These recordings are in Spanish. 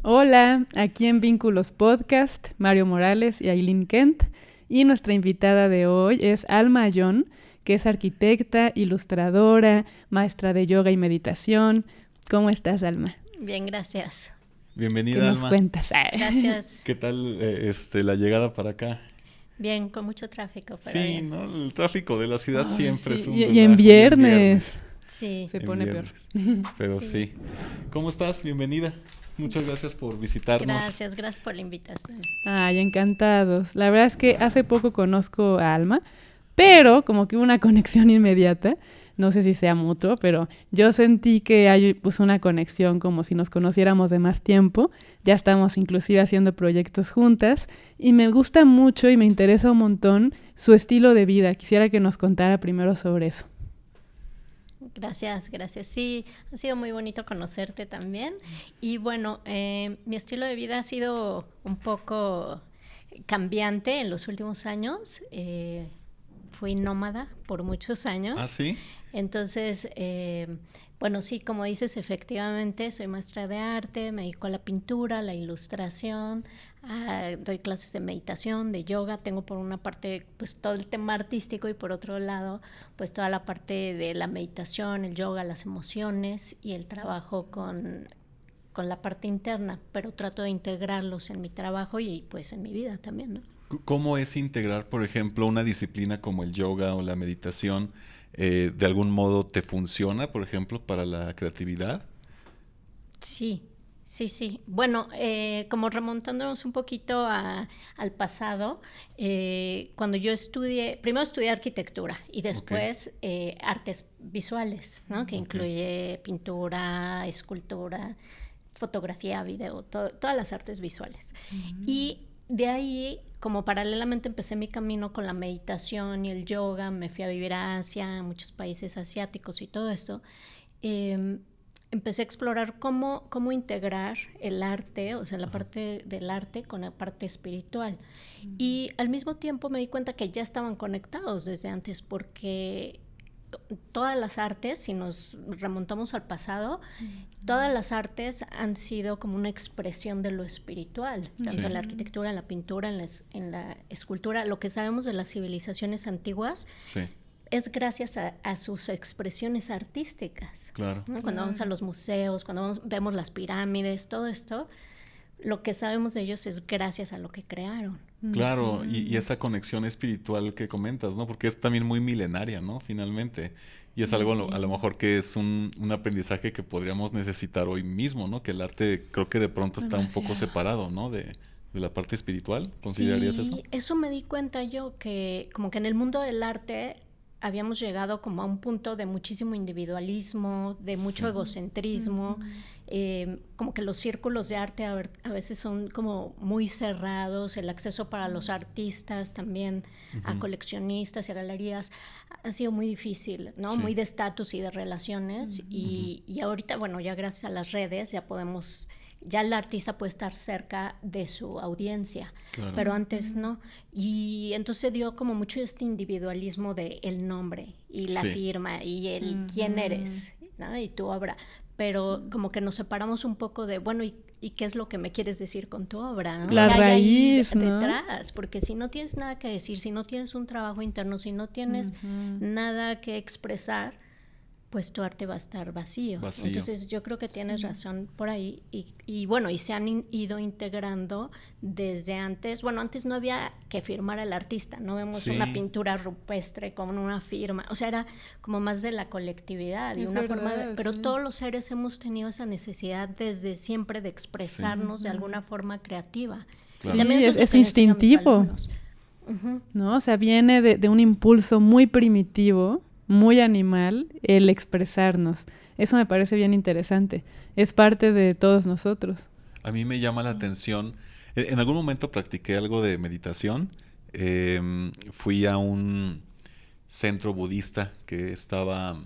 Hola, aquí en Vínculos Podcast, Mario Morales y Aileen Kent. Y nuestra invitada de hoy es Alma Ayón, que es arquitecta, ilustradora, maestra de yoga y meditación. ¿Cómo estás, Alma? Bien, gracias. ¿Qué Bienvenida, nos Alma. cuentas? Gracias. ¿Qué tal la llegada para acá? Bien, con mucho tráfico, pero Sí, bien. ¿no? El tráfico de la ciudad Ay, siempre es sí. un Y en relajo. Y en viernes viernes. Sí, se En pone peor. viernes. Pero sí. sí. ¿Cómo estás? Bienvenida. Muchas gracias por visitarnos. Gracias por la invitación. Ay, encantados. La verdad es que hace poco conozco a Alma, pero como que hubo una conexión inmediata. No sé si sea mutuo, pero yo sentí que hay pues una conexión como si nos conociéramos de más tiempo. Ya estamos inclusive haciendo proyectos juntas y me gusta mucho y me interesa un montón su estilo de vida. Quisiera que nos contara primero sobre eso. Gracias. Sí, ha sido muy bonito conocerte también. Y bueno, mi estilo de vida ha sido un poco cambiante en los últimos años. Fui nómada por muchos ¿Ah, años. sí? Entonces, bueno, sí, como dices, efectivamente, soy maestra de arte, me dedico a la pintura, a la ilustración, doy clases de meditación, de yoga, tengo por una parte pues todo el tema artístico y por otro lado pues toda la parte de la meditación, el yoga, las emociones y el trabajo con la parte interna, pero trato de integrarlos en mi trabajo y pues en mi vida también, ¿no? ¿Cómo es integrar, por ejemplo, una disciplina como el yoga o la meditación? ¿De algún modo te funciona, por ejemplo, para la creatividad? Sí. Bueno, como remontándonos un poquito al pasado, cuando yo primero estudié arquitectura y Ok, después artes visuales, ¿no? Que ok. incluye pintura, escultura, fotografía, video, todas las artes visuales. Y de ahí, como paralelamente empecé mi camino con la meditación y el yoga, me fui a vivir a Asia, a muchos países asiáticos y todo esto. eh, Empecé a explorar cómo integrar el arte, o sea, la Ajá. parte del arte con la parte espiritual. Y al mismo tiempo me di cuenta que ya estaban conectados desde antes, porque todas las artes, si nos remontamos al pasado, todas las artes han sido como una expresión de lo espiritual, tanto Sí, en la arquitectura, en la pintura, en la escultura. Lo que sabemos de las civilizaciones antiguas sí, es gracias a sus expresiones artísticas, claro. ¿no? Cuando vamos a los museos, cuando vemos las pirámides, todo esto, lo que sabemos de ellos es gracias a lo que crearon. Claro, y esa conexión espiritual que comentas, ¿no? Porque es también muy milenaria, ¿no? Finalmente. Y es algo a lo Sí, mejor que es un aprendizaje que podríamos necesitar hoy mismo, ¿no? Que el arte creo que de pronto está un poco demasiado. separado, ¿no? De la parte espiritual. ¿Considerarías eso? Sí, eso me di cuenta yo, que como que en el mundo del arte habíamos llegado como a un punto de muchísimo individualismo, de mucho Sí. egocentrismo, como que los círculos de arte a veces son como muy cerrados, el acceso para los artistas también, a Ujú. coleccionistas y a galerías, ha sido muy difícil, ¿no? Sí. Muy de estatus y de relaciones Ujú. y ahorita, bueno, ya gracias a las redes ya el artista puede estar cerca de su audiencia, Claro. pero antes no. Y entonces dio como mucho este individualismo de el nombre y la Sí. firma y el quién eres, ¿no? Y tu obra. Pero como que nos separamos un poco de, bueno, ¿y qué es lo que me quieres decir con tu obra? ¿No? La ¿Qué hay ahí raíz, ¿no? detrás? Porque si no tienes nada que decir, si no tienes un trabajo interno, si no tienes nada que expresar, pues tu arte va a estar vacío. Vacío. Entonces yo creo que tienes razón por ahí y bueno, y se han ido integrando desde antes. Bueno, antes no había que firmar al artista, no vemos una Sí. pintura rupestre con una firma, o sea, era como más de la colectividad y Es una forma verdad, pero sí. todos los seres hemos tenido esa necesidad desde siempre de Sí. expresarnos de alguna forma creativa. Y Claro. también Sí, eso es lo es que le enseño a mis instintivo, alumnos. Ujú. ¿no? O sea, viene de un impulso muy primitivo, muy animal, el expresarnos. Eso me parece bien interesante. Es parte de todos nosotros. A mí me llama la Sí. atención. En algún momento practiqué algo de meditación. Fui a un centro budista que estaba...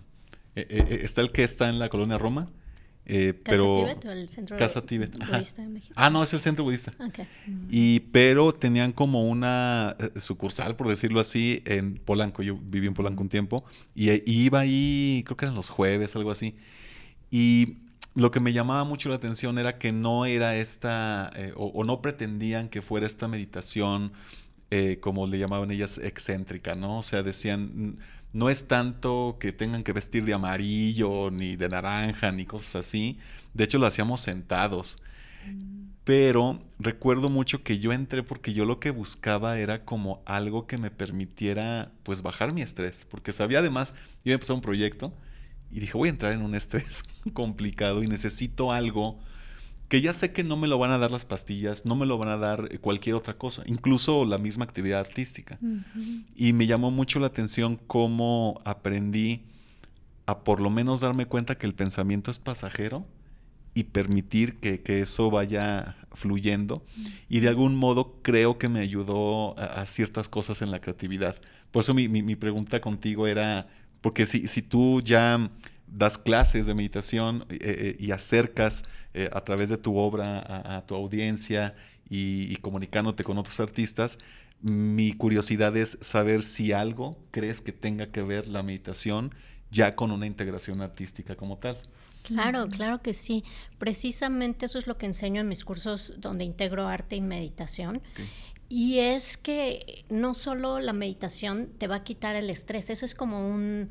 está el que está en la colonia Roma, ¿Casa pero... Tíbet o el centro Casa Tíbet, ajá. budista de México? Ah, no, es el centro budista. Ok. Pero tenían como una sucursal, por decirlo así, en Polanco. Yo viví en Polanco un tiempo y iba ahí, creo que eran los jueves, algo así. Y lo que me llamaba mucho la atención era que no era esta, o no pretendían que fuera esta meditación, como le llamaban ellas, excéntrica, ¿no? O sea, decían, no es tanto que tengan que vestir de amarillo, ni de naranja, ni cosas así. De hecho, lo hacíamos sentados. Pero recuerdo mucho que yo entré porque yo lo que buscaba era como algo que me permitiera, pues, bajar mi estrés. Porque sabía además, iba a empezar un proyecto y dije, voy a entrar en un estrés complicado y necesito algo que ya sé que no me lo van a dar las pastillas, no me lo van a dar cualquier otra cosa, incluso la misma actividad artística. Y me llamó mucho la atención cómo aprendí a por lo menos darme cuenta que el pensamiento es pasajero y permitir que eso vaya fluyendo. Y de algún modo creo que me ayudó a ciertas cosas en la creatividad. Por eso mi pregunta contigo era, porque si tú ya das clases de meditación y acercas a través de tu obra a tu audiencia y comunicándote con otros artistas, mi curiosidad es saber si algo crees que tenga que ver la meditación ya con una integración artística como tal. Claro, claro que sí. Precisamente eso es lo que enseño en mis cursos donde integro arte y meditación. Okay. Y es que no solo la meditación te va a quitar el estrés, eso es como un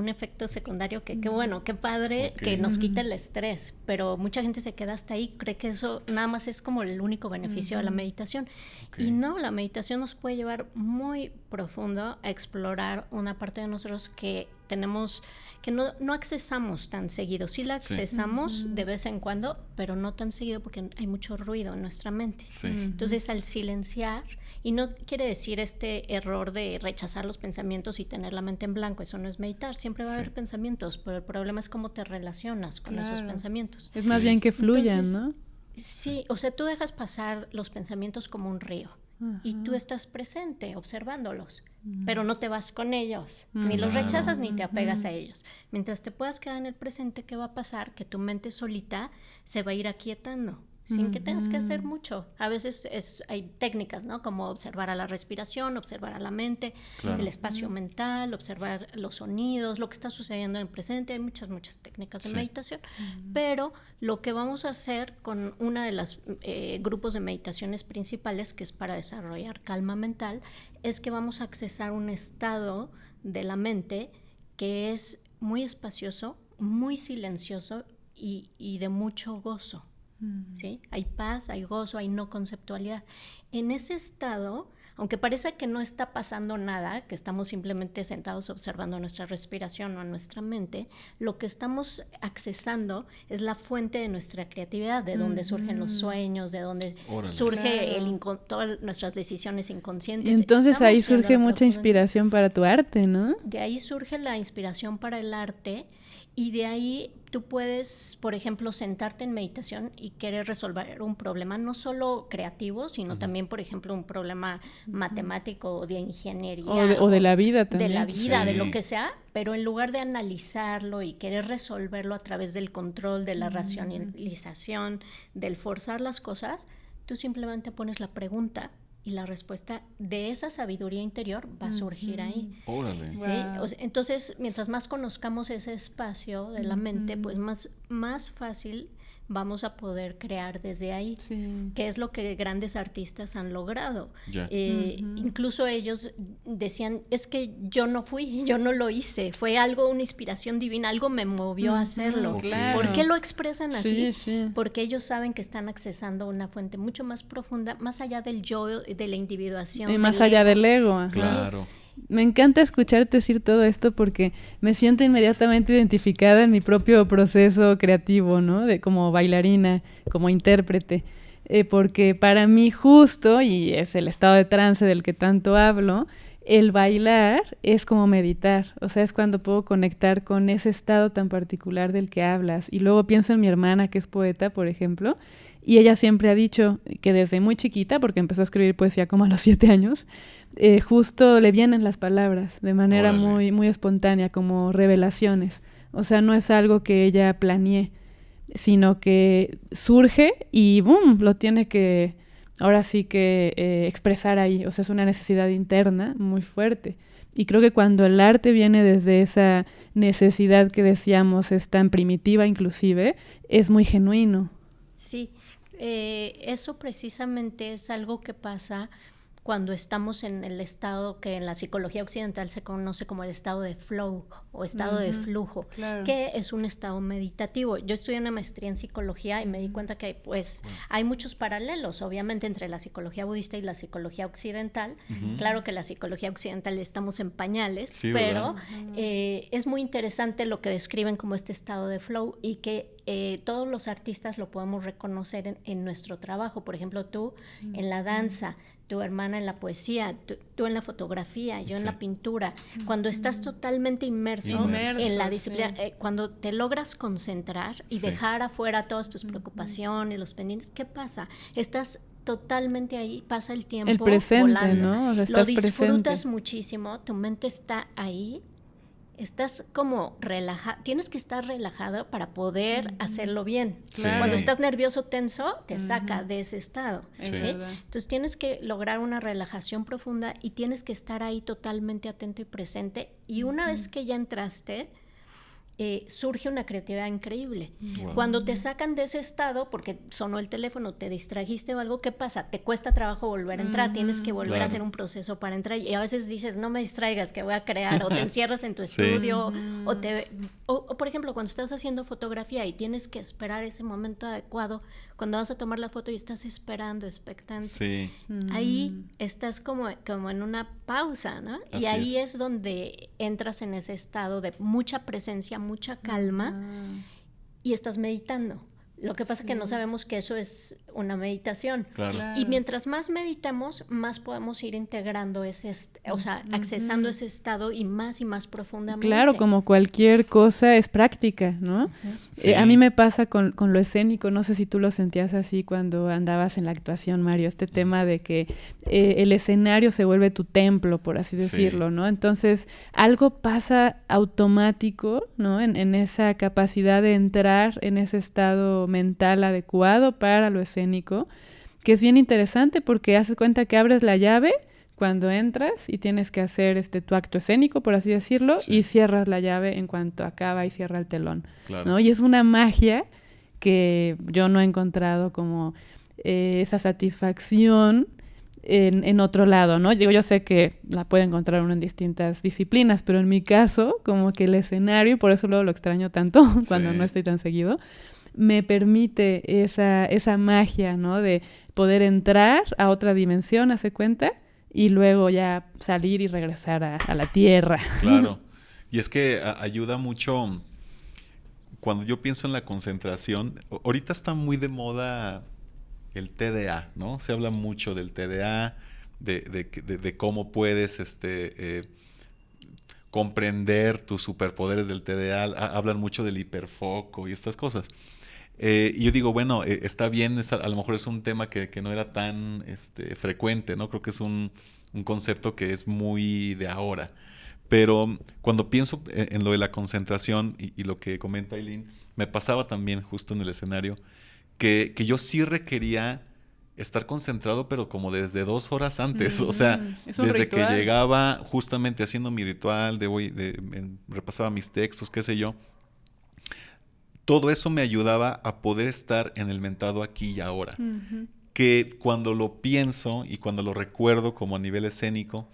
efecto secundario que bueno, qué padre que nos quita el estrés, pero mucha gente se queda hasta ahí, cree que eso nada más es como el único beneficio de la meditación. Y no, la meditación nos puede llevar muy profundo a explorar una parte de nosotros que tenemos, que no accesamos tan seguido. Sí la accesamos de vez en cuando, pero no tan seguido porque hay mucho ruido en nuestra mente. Entonces, al silenciar, y no quiere decir este error de rechazar los pensamientos y tener la mente en blanco, eso no es meditar, siempre va a haber pensamientos, pero el problema es cómo te relacionas con esos pensamientos. Es más bien que fluyan, entonces, ¿no? Sí, o sea, tú dejas pasar los pensamientos como un río. Y tú estás presente observándolos, pero no te vas con ellos, ni los rechazas ni te apegas a ellos. Mientras te puedas quedar en el presente, ¿qué va a pasar? Que tu mente solita se va a ir aquietando, sin que tengas que hacer mucho. A veces hay técnicas, ¿no? Como observar a la respiración, observar a la mente, el espacio mental, observar los sonidos, lo que está sucediendo en el presente. Hay muchas técnicas de meditación. Pero lo que vamos a hacer con una de las grupos de meditaciones principales, que es para desarrollar calma mental, es que vamos a accesar un estado de la mente que es muy espacioso, muy silencioso y de mucho gozo. ¿Sí? Hay paz, hay gozo, hay no conceptualidad. En ese estado, aunque parezca que no está pasando nada, que estamos simplemente sentados observando nuestra respiración o nuestra mente, lo que estamos accesando es la fuente de nuestra creatividad, de donde surgen los sueños, de donde surge todas nuestras decisiones inconscientes. Y entonces ahí surge mucha inspiración para tu arte, ¿no? De ahí surge la inspiración para el arte. Y de ahí tú puedes, por ejemplo, sentarte en meditación y querer resolver un problema, no solo creativo, sino también, por ejemplo, un problema matemático o de ingeniería. O de la vida también. De la vida, de lo que sea, pero en lugar de analizarlo y querer resolverlo a través del control, de la racionalización, del forzar las cosas, tú simplemente pones la pregunta. Y la respuesta de esa sabiduría interior va a surgir ahí. Órale. ¿Sí? O sea, entonces, mientras más conozcamos ese espacio de la mente, pues más fácil vamos a poder crear desde ahí, que es lo que grandes artistas han logrado. Incluso ellos decían, es que yo no fui, yo no lo hice, fue algo, una inspiración divina, algo me movió a hacerlo. Claro. ¿Por qué lo expresan así? Sí. Porque ellos saben que están accesando una fuente mucho más profunda, más allá del yo, de la individuación. Y más allá del ego. Claro. Me encanta escucharte decir todo esto porque me siento inmediatamente identificada en mi propio proceso creativo, ¿no? Como bailarina, como intérprete. Porque para mí justo, y es el estado de trance del que tanto hablo, el bailar es como meditar. O sea, es cuando puedo conectar con ese estado tan particular del que hablas. Y luego pienso en mi hermana, que es poeta, por ejemplo, y ella siempre ha dicho que desde muy chiquita, porque empezó a escribir poesía como a los 7 años, justo le vienen las palabras de manera muy, muy espontánea, como revelaciones. O sea, no es algo que ella planee, sino que surge y ¡boom!, lo tiene que, ahora sí que expresar ahí. O sea, es una necesidad interna muy fuerte. Y creo que cuando el arte viene desde esa necesidad que decíamos es tan primitiva inclusive, es muy genuino. Sí, eso precisamente es algo que pasa cuando estamos en el estado que en la psicología occidental se conoce como el estado de flow o estado de flujo, claro. que es un estado meditativo. Yo estudié una maestría en psicología y me di cuenta que pues hay muchos paralelos, obviamente, entre la psicología budista y la psicología occidental. Claro que la psicología occidental estamos en pañales, Sí, pero es muy interesante lo que describen como este estado de flow y que todos los artistas lo podemos reconocer en nuestro trabajo. Por ejemplo, tú en la danza, tu hermana en la poesía, tú en la fotografía, yo en la pintura. Cuando estás totalmente inmerso en la disciplina, cuando te logras concentrar y dejar afuera todas tus preocupaciones, los pendientes, ¿qué pasa? Estás totalmente ahí, pasa el tiempo el presente, volando. ¿no? O sea, lo disfrutas presente. muchísimo, tu mente está ahí. Estás como relajado, tienes que estar relajado para poder hacerlo bien. Claro. Cuando estás nervioso, tenso, te saca de ese estado. Sí. ¿sí? Entonces tienes que lograr una relajación profunda y tienes que estar ahí totalmente atento y presente. Y una vez que ya entraste, surge una creatividad increíble. Wow. Cuando te sacan de ese estado, porque sonó el teléfono, te distrajiste o algo, ¿qué pasa? Te cuesta trabajo volver a entrar, tienes que volver a hacer un proceso para entrar y a veces dices, no me distraigas, que voy a crear, o te encierras en tu estudio, o por ejemplo, cuando estás haciendo fotografía y tienes que esperar ese momento adecuado, cuando vas a tomar la foto y estás esperando, expectante. Sí. Ahí estás como en una pausa, ¿no? Así y ahí es donde entras en ese estado de mucha presencia, mucha calma y estás meditando. Lo que pasa es que no sabemos que eso es una meditación. Claro. Y mientras más meditamos, más podemos ir integrando accesando ese estado y más profundamente. Claro, como cualquier cosa es práctica, ¿no? Sí. A mí me pasa con lo escénico, no sé si tú lo sentías así cuando andabas en la actuación, Mario, este tema de que el escenario se vuelve tu templo, por así decirlo, ¿no? Entonces, algo pasa automático, ¿no? En esa capacidad de entrar en ese estado mental adecuado para lo escénico, que es bien interesante porque haces cuenta que abres la llave cuando entras y tienes que hacer tu acto escénico, por así decirlo, y cierras la llave en cuanto acaba y cierra el telón, ¿no? Y es una magia que yo no he encontrado como esa satisfacción en otro lado, ¿no? Digo, yo sé que la puede encontrar uno en distintas disciplinas, pero en mi caso, como que el escenario, por eso luego lo extraño tanto cuando no estoy tan seguido, me permite esa magia, ¿no? De poder entrar a otra dimensión, ¿hace cuenta? Y luego ya salir y regresar a la tierra. Claro. Y es que ayuda mucho cuando yo pienso en la concentración. Ahorita está muy de moda el TDA, ¿no? Se habla mucho del TDA, de cómo puedes comprender tus superpoderes del TDA. Hablan mucho del hiperfoco y estas cosas. Y yo digo, bueno, está bien, a lo mejor es un tema que no era tan frecuente, ¿no? Creo que es un concepto que es muy de ahora. Pero cuando pienso en lo de la concentración y lo que comenta Aileen, me pasaba también justo en el escenario, que yo sí requería estar concentrado, pero como desde 2 horas antes. O sea, desde ritual. que llegaba justamente haciendo mi ritual, repasaba mis textos, qué sé yo. Todo eso me ayudaba a poder estar en el mentado aquí y ahora. Que cuando lo pienso y cuando lo recuerdo como a nivel escénico,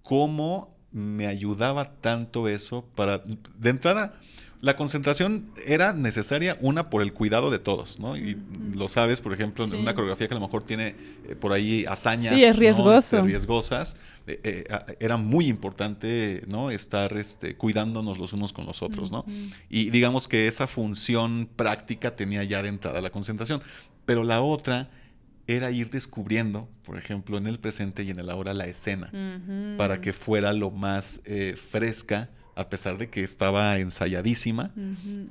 cómo me ayudaba tanto eso para... De entrada, la concentración era necesaria, una, por el cuidado de todos, ¿no? Y lo sabes, por ejemplo, en una coreografía que a lo mejor tiene por ahí hazañas, sí, es riesgoso, ¿no? Riesgosas. Era muy importante, ¿no? Estar cuidándonos los unos con los otros, ¿no? Y digamos que esa función práctica tenía ya de entrada la concentración. Pero la otra era ir descubriendo, por ejemplo, en el presente y en el ahora la escena, para que fuera lo más fresca, a pesar de que estaba ensayadísima,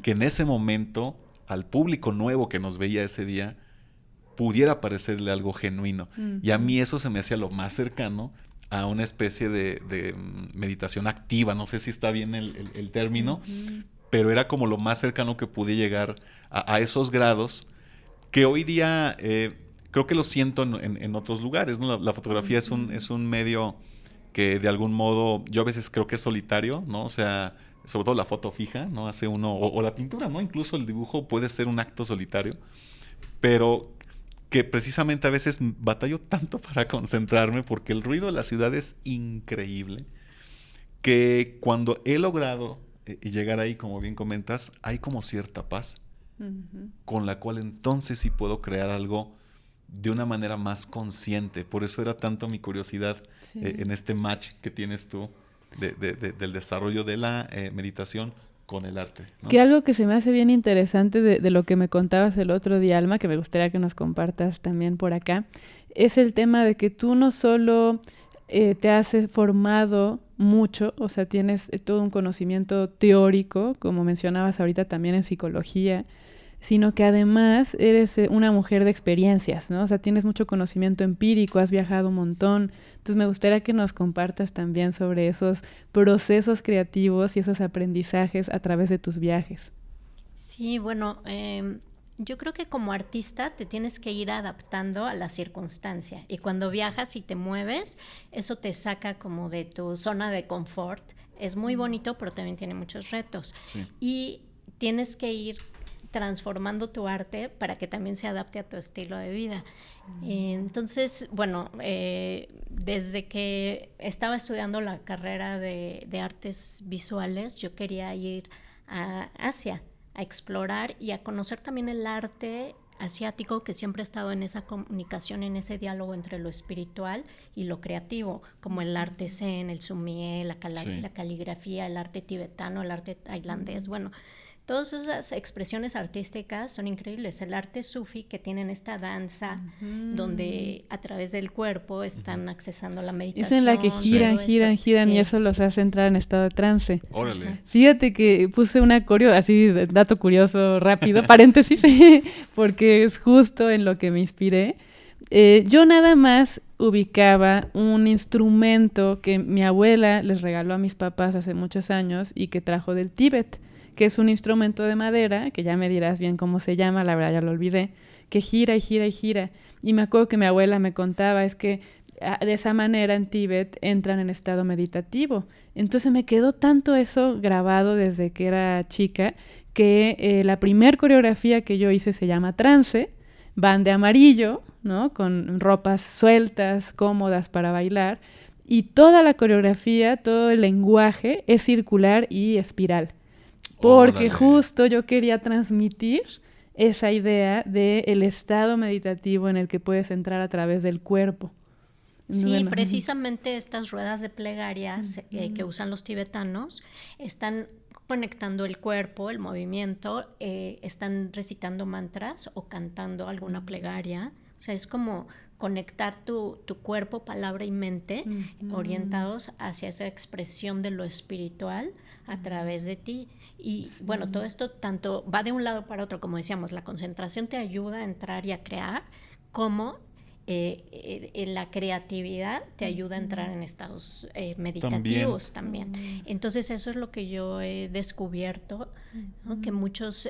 que en ese momento al público nuevo que nos veía ese día pudiera parecerle algo genuino. Y a mí eso se me hacía lo más cercano a una especie de meditación activa, no sé si está bien el término, pero era como lo más cercano que pude llegar a esos grados que hoy día creo que lo siento en otros lugares, ¿no? La fotografía es un medio que de algún modo yo a veces creo que es solitario, ¿no? O sea, sobre todo la foto fija, ¿no? Hace uno, o la pintura, ¿no? Incluso el dibujo puede ser un acto solitario, pero que precisamente a veces batallo tanto para concentrarme porque el ruido de la ciudad es increíble, que cuando he logrado llegar ahí, como bien comentas, hay como cierta paz, con la cual entonces sí puedo crear algo de una manera más consciente. Por eso era tanto mi curiosidad en este match que tienes tú del desarrollo de la meditación con el arte, ¿no? Que algo que se me hace bien interesante de lo que me contabas el otro día, Alma, que me gustaría que nos compartas también por acá, es el tema de que tú no solo te has formado mucho, o sea, tienes todo un conocimiento teórico, como mencionabas ahorita también en psicología, sino que además eres una mujer de experiencias, ¿no? O sea, tienes mucho conocimiento empírico, has viajado un montón. Entonces me gustaría que nos compartas también sobre esos procesos creativos y esos aprendizajes a través de tus viajes. Sí, bueno, yo creo que como artista te tienes que ir adaptando a la circunstancia, y cuando viajas y te mueves, eso te saca como de tu zona de confort. Es muy bonito, pero también tiene muchos retos. Sí. Y tienes que ir transformando tu arte para que también se adapte a tu estilo de vida. Entonces, bueno, desde que estaba estudiando la carrera de artes visuales, yo quería ir a Asia a explorar y a conocer también el arte asiático, que siempre ha estado en esa comunicación, en ese diálogo entre lo espiritual y lo creativo, como el arte zen, el sumie, la caligrafía, el arte tibetano, el arte tailandés. Bueno, todas esas expresiones artísticas son increíbles. El arte sufi, que tienen esta danza donde a través del cuerpo están accesando la meditación. Es en la que giran y eso los hace entrar en estado de trance. Órale. Fíjate que puse una coreo, así, dato curioso, rápido, paréntesis, porque es justo en lo que me inspiré. Yo nada más ubicaba un instrumento que mi abuela les regaló a mis papás hace muchos años y que trajo del Tíbet, que es un instrumento de madera, que ya me dirás bien cómo se llama, la verdad ya lo olvidé, que gira y gira y gira. Y me acuerdo que mi abuela me contaba, es que de esa manera en Tíbet entran en estado meditativo. Entonces me quedó tanto eso grabado desde que era chica, que la primer coreografía que yo hice se llama trance, van de amarillo, ¿no? Con ropas sueltas, cómodas para bailar, y toda la coreografía, todo el lenguaje es circular y espiral. Porque Órale. justo yo quería transmitir esa idea del estado meditativo en el que puedes entrar a través del cuerpo. Sí, Bueno, precisamente estas ruedas de plegarias que usan los tibetanos están conectando el cuerpo, el movimiento, están recitando mantras o cantando alguna plegaria. O sea, es como conectar tu cuerpo, palabra y mente orientados hacia esa expresión de lo espiritual a través de ti. Y bueno, todo esto tanto va de un lado para otro, como decíamos, la concentración te ayuda a entrar y a crear, como en la creatividad te ayuda a entrar en estados meditativos también. Entonces eso es lo que yo he descubierto, ¿no? Que muchos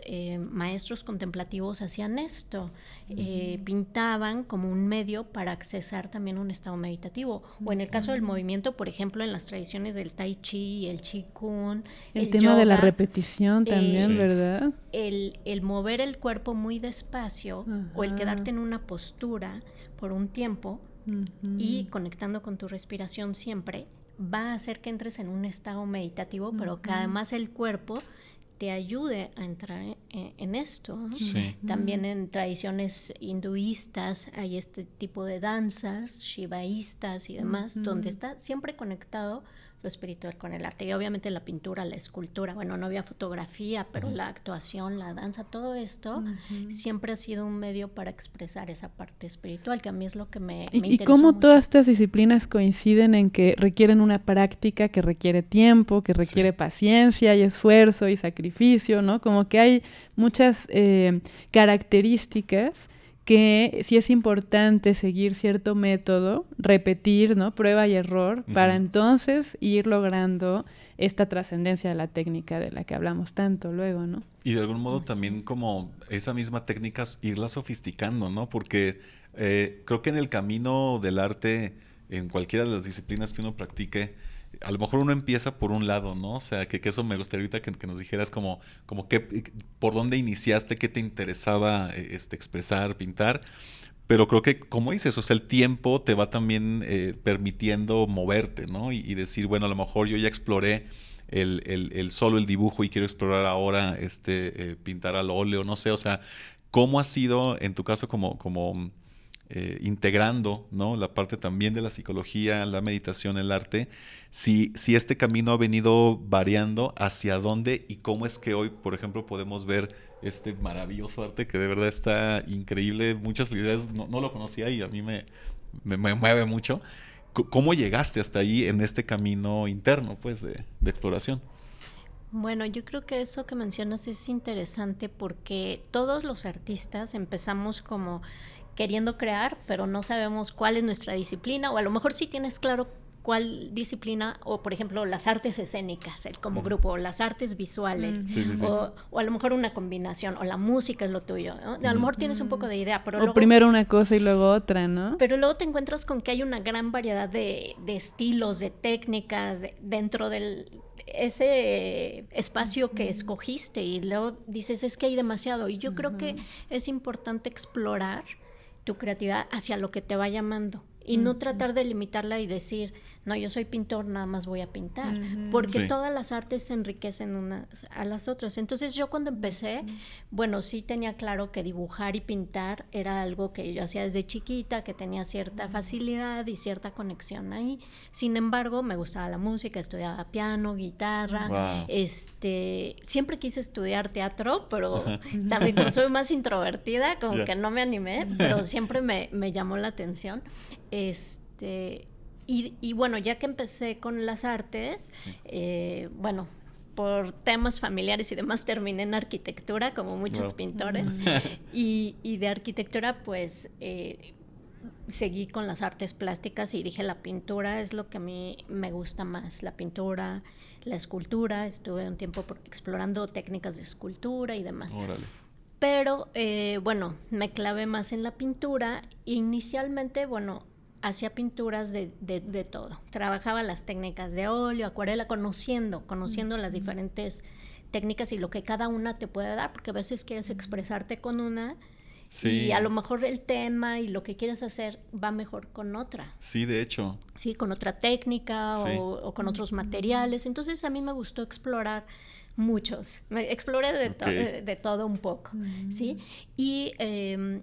maestros contemplativos hacían esto, pintaban como un medio para accesar también un estado meditativo. O en el caso del movimiento, por ejemplo, en las tradiciones del tai chi, el qigong, el tema yoga, de la repetición también, Sí. ¿verdad? el mover el cuerpo muy despacio o el quedarte en una postura por un tiempo y conectando con tu respiración siempre va a hacer que entres en un estado meditativo, pero que además el cuerpo te ayude a entrar en esto, ¿no? Sí. También en tradiciones hinduistas hay este tipo de danzas, shivaístas y demás, donde está siempre conectado lo espiritual con el arte. Y obviamente la pintura, la escultura, bueno, no había fotografía, pero la actuación, la danza, todo esto siempre ha sido un medio para expresar esa parte espiritual, que a mí es lo que me interesó ¿Y cómo mucho. todas estas disciplinas coinciden en que requieren una práctica que requiere tiempo, que requiere paciencia y esfuerzo y sacrificio, ¿no? Como que hay muchas características que sí es importante seguir cierto método, repetir, ¿no? Prueba y error, para entonces ir logrando esta trascendencia de la técnica de la que hablamos tanto luego, ¿no? Y de algún modo también como esa misma técnica irla sofisticando, ¿no? Porque creo que en el camino del arte en cualquiera de las disciplinas que uno practique, a lo mejor uno empieza por un lado, ¿no? O sea, que eso me gustaría ahorita que nos dijeras como por dónde iniciaste, qué te interesaba expresar, pintar. Pero creo que, como dices, o sea, el tiempo te va también permitiendo moverte, ¿no? Y decir, bueno, a lo mejor yo ya exploré solo el dibujo y quiero explorar ahora pintar al óleo, no sé, o sea, ¿cómo ha sido en tu caso como integrando, ¿no? La parte también de la psicología, la meditación, el arte, si este camino ha venido variando, hacia dónde y cómo es que hoy, por ejemplo, podemos ver este maravilloso arte que de verdad está increíble, muchas felicidades, no lo conocía y a mí me mueve mucho. ¿Cómo llegaste hasta ahí en este camino interno, pues, de exploración? Bueno, yo creo que eso que mencionas es interesante porque todos los artistas empezamos como queriendo crear, pero no sabemos cuál es nuestra disciplina, o a lo mejor sí tienes claro cuál disciplina, o por ejemplo las artes escénicas, como grupo, o las artes visuales, Sí, sí, sí. o a lo mejor una combinación, o la música es lo tuyo, ¿no? A lo mejor tienes un poco de idea, pero O luego, primero una cosa y luego otra, ¿no? pero luego te encuentras con que hay una gran variedad de estilos, de técnicas dentro del ese espacio que escogiste, y luego dices, es que hay demasiado, y yo creo que es importante explorar tu creatividad hacia lo que te va llamando y no tratar de limitarla y decir, no, yo soy pintor, nada más voy a pintar, porque Sí. todas las artes se enriquecen unas a las otras. Entonces yo cuando empecé, bueno, sí tenía claro que dibujar y pintar era algo que yo hacía desde chiquita, que tenía cierta facilidad y cierta conexión ahí. Sin embargo, me gustaba la música, estudiaba piano, guitarra, Wow. Siempre quise estudiar teatro, pero también como soy más introvertida, como Ya. que no me animé, pero siempre me llamó la atención. Y bueno, ya que empecé con las artes, Sí. bueno, por temas familiares y demás terminé en arquitectura, como muchos Wow. pintores, y de arquitectura pues seguí con las artes plásticas y dije, la pintura es lo que a mí me gusta más, la pintura, la escultura, estuve un tiempo explorando técnicas de escultura y demás. Órale. Pero bueno, me clavé más en la pintura. Inicialmente, bueno, hacía pinturas de todo. Trabajaba las técnicas de óleo, acuarela, conociendo las diferentes técnicas y lo que cada una te puede dar, porque a veces quieres expresarte con una Sí. y a lo mejor el tema y lo que quieres hacer va mejor con otra. Sí, de hecho. Sí, con otra técnica Sí. o con otros materiales. Entonces a mí me gustó explorar muchos. Exploré de todo un poco, ¿sí? Y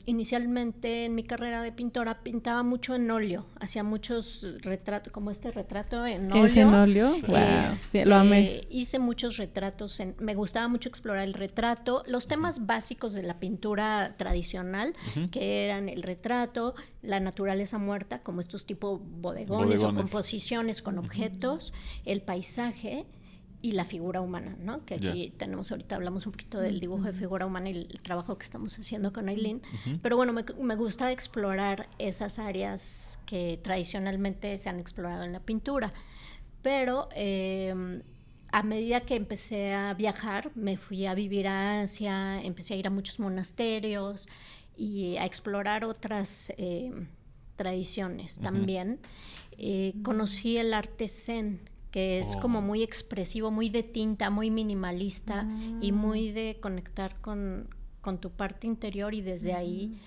inicialmente en mi carrera de pintora pintaba mucho en óleo. Hacía muchos retratos, como este retrato en óleo. ¿Es en óleo? Wow. Sí, lo amé. Hice muchos retratos. Me gustaba mucho explorar el retrato. Los temas básicos de la pintura tradicional, que eran el retrato, la naturaleza muerta, como estos tipo bodegones o composiciones con objetos, el paisaje y la figura humana, ¿no? Que aquí tenemos, ahorita hablamos un poquito del dibujo de figura humana y el trabajo que estamos haciendo con Aileen, pero bueno, me gusta explorar esas áreas que tradicionalmente se han explorado en la pintura, pero a medida que empecé a viajar, me fui a vivir a Asia, empecé a ir a muchos monasterios y a explorar otras tradiciones también. Conocí el arte zen, que es como muy expresivo, muy de tinta, muy minimalista y muy de conectar con tu parte interior y desde ahí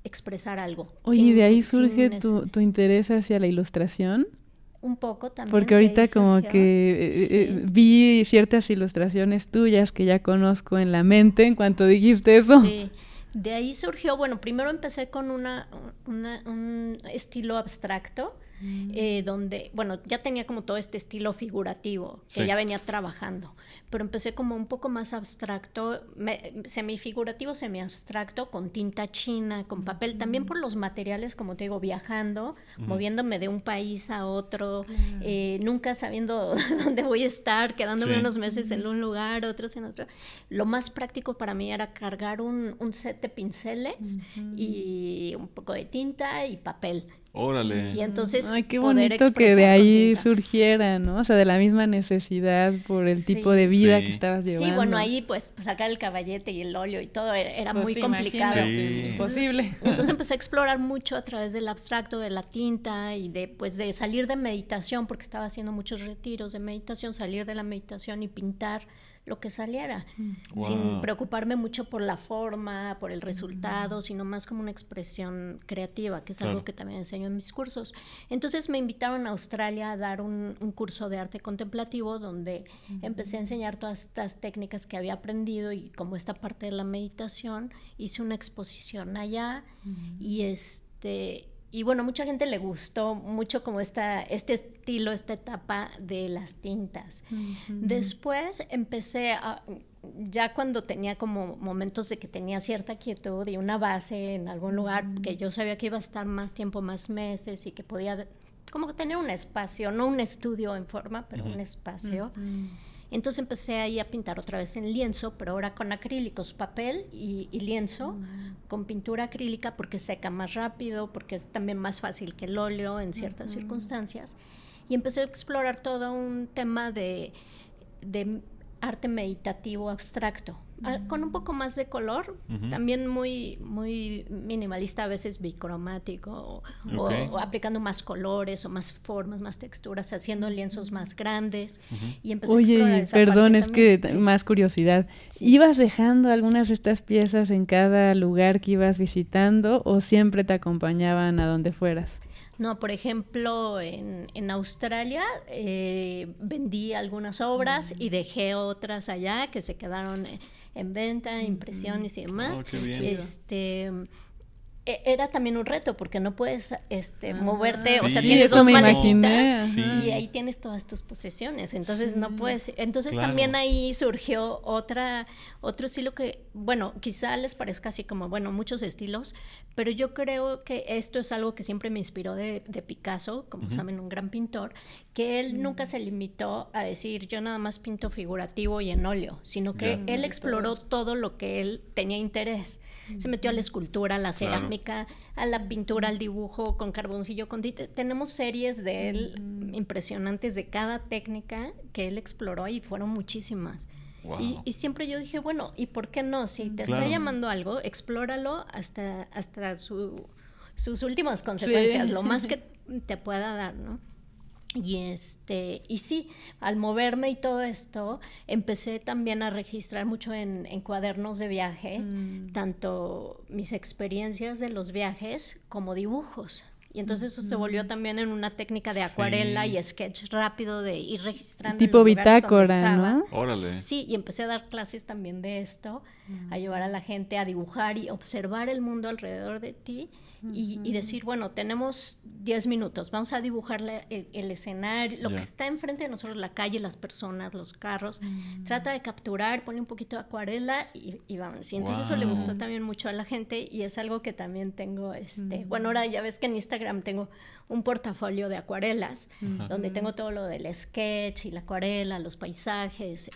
expresar algo. Oye, ¿y de ahí surge tu interés hacia la ilustración? Un poco también. Porque ahorita como que vi ciertas ilustraciones tuyas que ya conozco en la mente en cuanto dijiste eso. Sí. De ahí surgió, bueno, primero empecé con un estilo abstracto, donde, bueno, ya tenía como todo este estilo figurativo que ya venía trabajando, pero empecé como un poco más abstracto, semifigurativo, semiabstracto, con tinta china, con papel, también por los materiales, como te digo, viajando, moviéndome de un país a otro, nunca sabiendo dónde voy a estar, quedándome unos meses en un lugar, otros en otro. Lo más práctico para mí era cargar un set de pinceles y un poco de tinta y papel. Órale. Y entonces Ay, qué poder bonito que de expresar con ahí tinta. surgiera, ¿no? O sea, de la misma necesidad por el tipo de Sí. vida Sí. que estabas llevando. Sí, bueno, ahí pues sacar el caballete y el óleo y todo era Pues muy sí, complicado. imagínate, Sí. imposible. Entonces empecé a explorar mucho a través del abstracto, de la tinta y de salir de meditación, porque estaba haciendo muchos retiros de meditación, salir de la meditación y pintar lo que saliera, Wow. sin preocuparme mucho por la forma, por el resultado, sino más como una expresión creativa, que es algo Claro. que también enseño en mis cursos. Entonces me invitaron a Australia a dar un curso de arte contemplativo donde empecé a enseñar todas estas técnicas que había aprendido y como esta parte de la meditación, hice una exposición allá y bueno, mucha gente le gustó mucho como este estilo, esta etapa de las tintas. Después empecé ya cuando tenía como momentos de que tenía cierta quietud y una base en algún lugar, que yo sabía que iba a estar más tiempo, más meses y que podía como tener un espacio, no un estudio en forma, pero un espacio. Entonces empecé ahí a pintar otra vez en lienzo, pero ahora con acrílicos, papel y lienzo, con pintura acrílica porque seca más rápido, porque es también más fácil que el óleo en ciertas circunstancias. Y empecé a explorar todo un tema de arte meditativo abstracto, con un poco más de color, también muy, muy minimalista, a veces bicromático, o aplicando más colores o más formas, más texturas, haciendo lienzos más grandes. Y empecé a explorar Oye, esa perdón, parte es también. que más curiosidad. ¿Ibas dejando algunas de estas piezas en cada lugar que ibas visitando o siempre te acompañaban a donde fueras? No, por ejemplo, en Australia vendí algunas obras y dejé otras allá que se quedaron en venta, impresiones y demás. Oh, qué bien. Era también un reto porque no puedes moverte, Sí, o sea, sí, tienes eso dos me imaginé, maletitas ajá. y ahí tienes todas tus posesiones, entonces no puedes, entonces Claro. también ahí surgió otro estilo que, bueno, quizá les parezca así como, bueno, muchos estilos, pero yo creo que esto es algo que siempre me inspiró de Picasso, como saben, un gran pintor, que él nunca se limitó a decir yo nada más pinto figurativo y en óleo, sino que él exploró todo lo que él tenía interés. Se metió a la escultura, a la cerámica, a la pintura, al dibujo con carboncillo, con tinta. Tenemos series de él impresionantes de cada técnica que él exploró y fueron muchísimas. Wow. Y siempre yo dije, bueno, ¿y por qué no? Si te está llamando algo, explóralo hasta sus últimas consecuencias, lo más que te pueda dar, ¿no? Y sí, al moverme y todo esto, empecé también a registrar mucho en cuadernos de viaje, tanto mis experiencias de los viajes como dibujos. Y entonces eso se volvió también en una técnica de acuarela y sketch rápido de ir registrando tipo en los lugares donde bitácora, estaba. ¿no? Órale. Sí, y empecé a dar clases también de esto, a llevar a la gente a dibujar y observar el mundo alrededor de ti y decir, bueno, tenemos 10 minutos, vamos a dibujar el escenario, lo que está enfrente de nosotros, la calle, las personas, los carros. Trata de capturar, pone un poquito de acuarela y vamos. Y entonces eso le gustó también mucho a la gente y es algo que también tengo, bueno, ahora ya ves que en Instagram tengo un portafolio de acuarelas, donde tengo todo lo del sketch y la acuarela, los paisajes,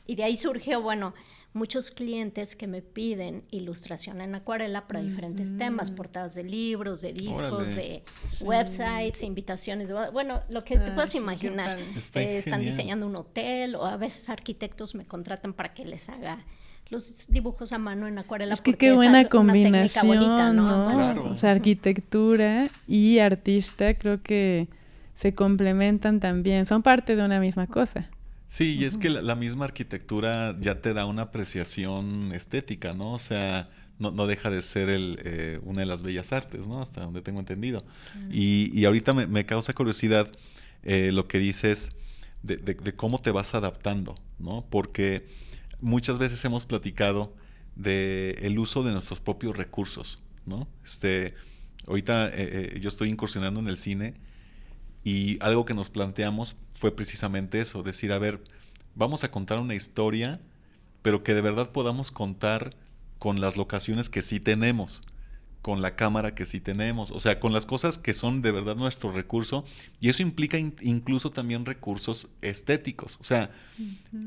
y de ahí surgió, bueno, muchos clientes que me piden ilustración en acuarela para diferentes temas, portadas de libros, de discos, de websites, invitaciones, bueno, lo que te puedas imaginar. Están diseñando un hotel o a veces arquitectos me contratan para que les haga los dibujos a mano en acuarela. Es que qué buena combinación, bonita, ¿no? Claro. O sea, arquitectura y artista creo que se complementan también, son parte de una misma cosa. Sí, y es que la misma arquitectura ya te da una apreciación estética, ¿no? O sea, no deja de ser una de las bellas artes, ¿no? Hasta donde tengo entendido. Y ahorita me causa curiosidad lo que dices de cómo te vas adaptando, ¿no? Porque muchas veces hemos platicado del uso de nuestros propios recursos, ¿no? Ahorita yo estoy incursionando en el cine y algo que nos planteamos fue precisamente eso, decir, a ver, vamos a contar una historia, pero que de verdad podamos contar con las locaciones que sí tenemos, con la cámara que sí tenemos, o sea, con las cosas que son de verdad nuestro recurso, y eso implica incluso también recursos estéticos, o sea,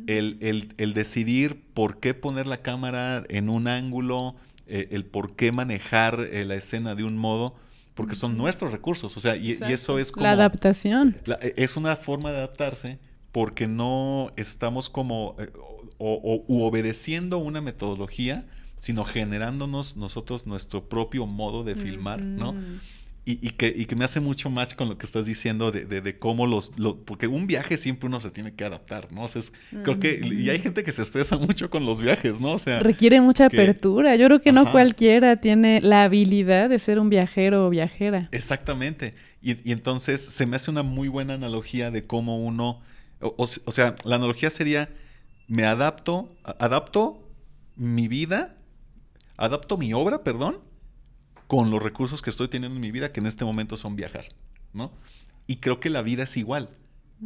el decidir por qué poner la cámara en un ángulo, el por qué manejar la escena de un modo, porque son nuestros recursos, o sea, y eso es como... La adaptación. Es una forma de adaptarse porque no estamos como u obedeciendo una metodología, sino generándonos nosotros nuestro propio modo de filmar, ¿no? Y que me hace mucho match con lo que estás diciendo de cómo porque un viaje siempre uno se tiene que adaptar, ¿no? O sea, creo que, y hay gente que se estresa mucho con los viajes, ¿no? O sea, requiere mucha apertura. Yo creo que no cualquiera tiene la habilidad de ser un viajero o viajera. Exactamente. Y entonces se me hace una muy buena analogía de cómo uno, o sea, la analogía sería, me adapto mi vida, adapto mi obra, perdón, con los recursos que estoy teniendo en mi vida, que en este momento son viajar, ¿no? Y creo que la vida es igual.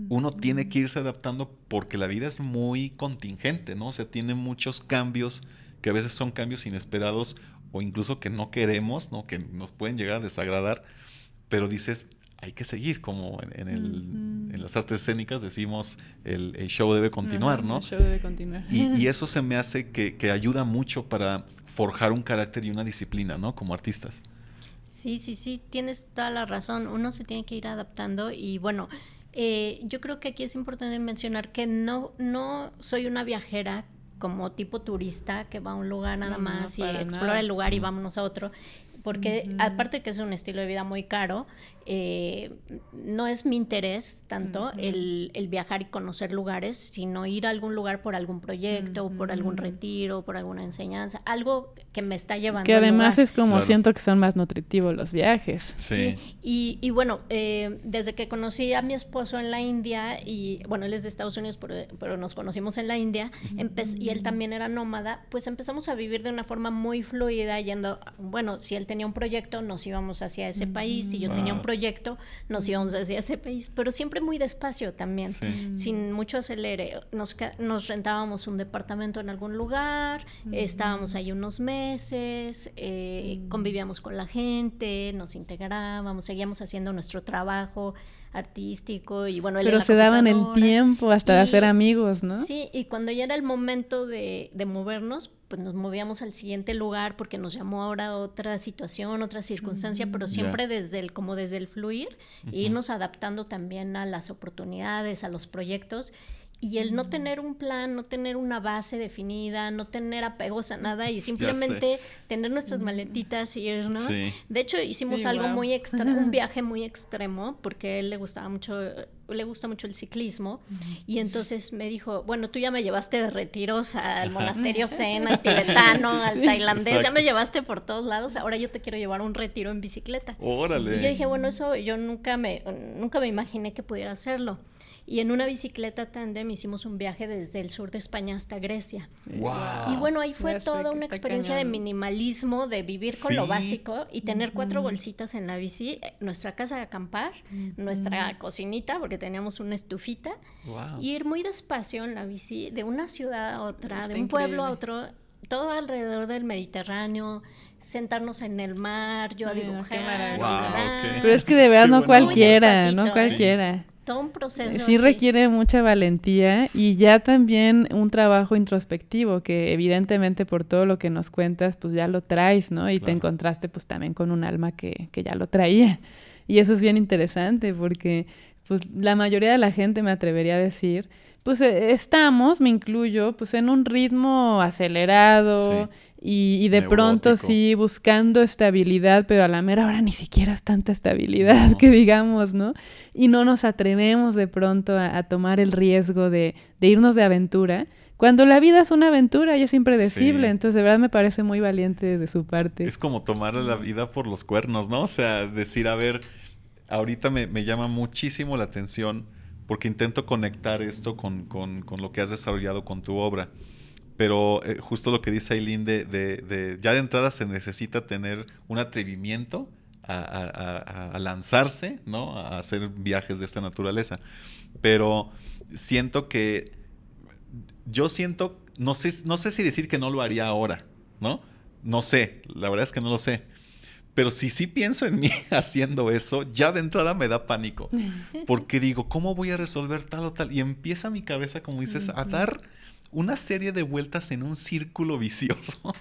Uno tiene que irse adaptando porque la vida es muy contingente, ¿no? O sea, tiene muchos cambios que a veces son cambios inesperados o incluso que no queremos, ¿no? Que nos pueden llegar a desagradar, pero dices, hay que seguir, como en las artes escénicas decimos, el show debe continuar, ¿no? El show debe continuar. Y eso se me hace que ayuda mucho para forjar un carácter y una disciplina, ¿no? Como artistas. Sí, tienes toda la razón. Uno se tiene que ir adaptando y bueno, yo creo que aquí es importante mencionar que no soy una viajera como tipo turista que va a un lugar nada más y explora el lugar y vámonos a otro. Porque aparte que es un estilo de vida muy caro, no es mi interés tanto el viajar y conocer lugares, sino ir a algún lugar por algún proyecto, por algún retiro, por alguna enseñanza, algo que me está llevando que además al lugar. es como siento que son más nutritivos los viajes. Sí. Y bueno, desde que conocí a mi esposo en la India, y bueno, él es de Estados Unidos, pero nos conocimos en la India, y él también era nómada, pues empezamos a vivir de una forma muy fluida, yendo, bueno, si él tenía un proyecto, nos íbamos hacia ese país, si yo tenía un proyecto, nos íbamos hacia ese país, pero siempre muy despacio también, sin mucho acelere. Nos rentábamos un departamento en algún lugar, estábamos ahí unos meses, convivíamos con la gente, nos integrábamos, seguíamos haciendo nuestro trabajo artístico y bueno, pero se daban el tiempo hasta de hacer amigos, ¿no? Sí, y cuando ya era el momento de movernos, pues nos movíamos al siguiente lugar porque nos llamó ahora otra situación, otra circunstancia, pero siempre desde el fluir e irnos adaptando también a las oportunidades, a los proyectos. Y el no tener un plan, no tener una base definida, no tener apegos a nada y simplemente tener nuestras maletitas y irnos. Sí. De hecho, hicimos algo muy un viaje muy extremo, porque a él le gusta mucho el ciclismo. Y entonces me dijo, bueno, tú ya me llevaste de retiros al monasterio Zen, al tibetano, al tailandés, ya me llevaste por todos lados, ahora yo te quiero llevar a un retiro en bicicleta. ¡Órale! Y yo dije, bueno, eso yo nunca me imaginé que pudiera hacerlo. Y en una bicicleta tándem hicimos un viaje desde el sur de España hasta Grecia. ¡Wow! Y bueno, ahí fue toda una experiencia de minimalismo, de vivir con lo básico y tener 4 bolsitas en la bici, nuestra casa de acampar, nuestra cocinita, porque teníamos una estufita, y ir muy despacio en la bici de una ciudad a otra, de un pueblo a otro, todo alrededor del Mediterráneo, sentarnos en el mar, yo a dibujar. Okay. Pero es que de verdad no cualquiera, no cualquiera. Todo un proceso. Sí requiere mucha valentía y ya también un trabajo introspectivo que evidentemente por todo lo que nos cuentas pues ya lo traes, ¿no? Y te encontraste pues también con un alma que ya lo traía. Y eso es bien interesante porque pues la mayoría de la gente, me atrevería a decir, pues estamos, me incluyo, pues en un ritmo acelerado y de pronto sí buscando estabilidad, pero a la mera hora ni siquiera es tanta estabilidad que digamos, ¿no? Y no nos atrevemos de pronto a tomar el riesgo de irnos de aventura, cuando la vida es una aventura y es impredecible. Entonces de verdad me parece muy valiente de su parte. Es como tomar la vida por los cuernos, ¿no? O sea, decir, a ver, ahorita me llama muchísimo la atención porque intento conectar esto con lo que has desarrollado con tu obra. Pero justo lo que dice Aylin ya de entrada se necesita tener un atrevimiento a lanzarse, ¿no? A hacer viajes de esta naturaleza. Pero no sé si decir que no lo haría ahora, ¿no? No sé, la verdad es que no lo sé. Pero si sí pienso en mí haciendo eso, ya de entrada me da pánico. Porque digo, ¿cómo voy a resolver tal o tal? Y empieza mi cabeza, como dices, a dar una serie de vueltas en un círculo vicioso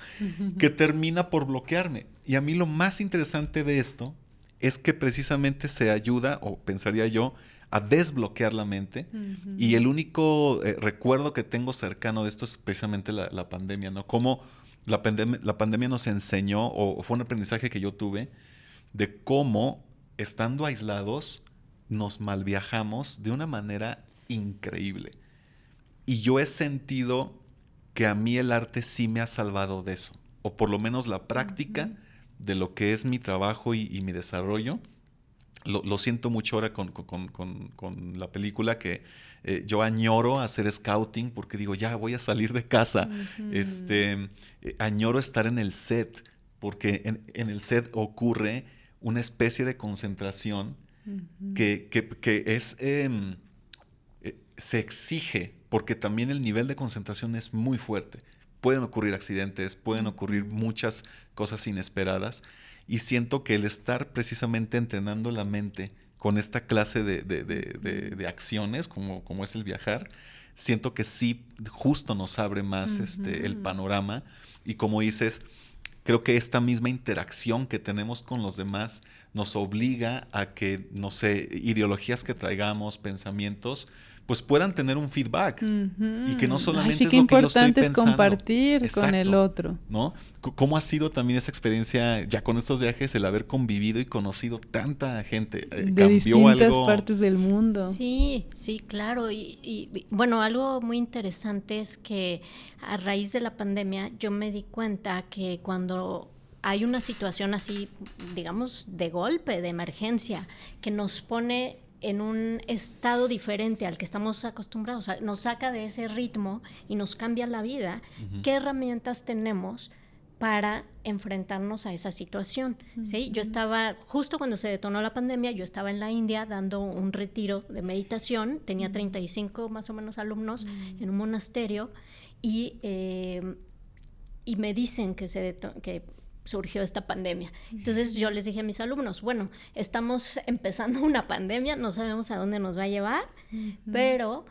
que termina por bloquearme. Y a mí lo más interesante de esto es que precisamente se ayuda, o pensaría yo, a desbloquear la mente. Y el único recuerdo que tengo cercano de esto es precisamente la pandemia, ¿no? Cómo la pandemia nos enseñó, o fue un aprendizaje que yo tuve, de cómo, estando aislados, nos malviajamos de una manera increíble. Y yo he sentido que a mí el arte sí me ha salvado de eso, o por lo menos la práctica de lo que es mi trabajo y mi desarrollo. Lo siento mucho ahora con la película, que yo añoro hacer scouting porque digo, ya voy a salir de casa. Añoro estar en el set, porque en el set ocurre una especie de concentración que es, se exige, porque también el nivel de concentración es muy fuerte. Pueden ocurrir accidentes, pueden ocurrir muchas cosas inesperadas. Y siento que el estar precisamente entrenando la mente con esta clase de acciones, como es el viajar, siento que sí justo nos abre más el panorama. Y como dices, creo que esta misma interacción que tenemos con los demás nos obliga a que, no sé, ideologías que traigamos, pensamientos, pues puedan tener un feedback. Y que no solamente es lo que yo estoy pensando. Qué importante es compartir con el otro, ¿no? ¿Cómo ha sido también esa experiencia ya con estos viajes, el haber convivido y conocido tanta gente? De distintas partes del mundo. Sí, claro. Y bueno, algo muy interesante es que a raíz de la pandemia yo me di cuenta que cuando hay una situación así, digamos, de golpe, de emergencia, que nos pone en un estado diferente al que estamos acostumbrados, o sea, nos saca de ese ritmo y nos cambia la vida, ¿qué herramientas tenemos para enfrentarnos a esa situación? ¿Sí? Yo estaba, justo cuando se detonó la pandemia, yo estaba en la India dando un retiro de meditación, tenía 35 más o menos alumnos en un monasterio, y me dicen que surgió esta pandemia. Entonces yo les dije a mis alumnos, bueno, estamos empezando una pandemia, no sabemos a dónde nos va a llevar, pero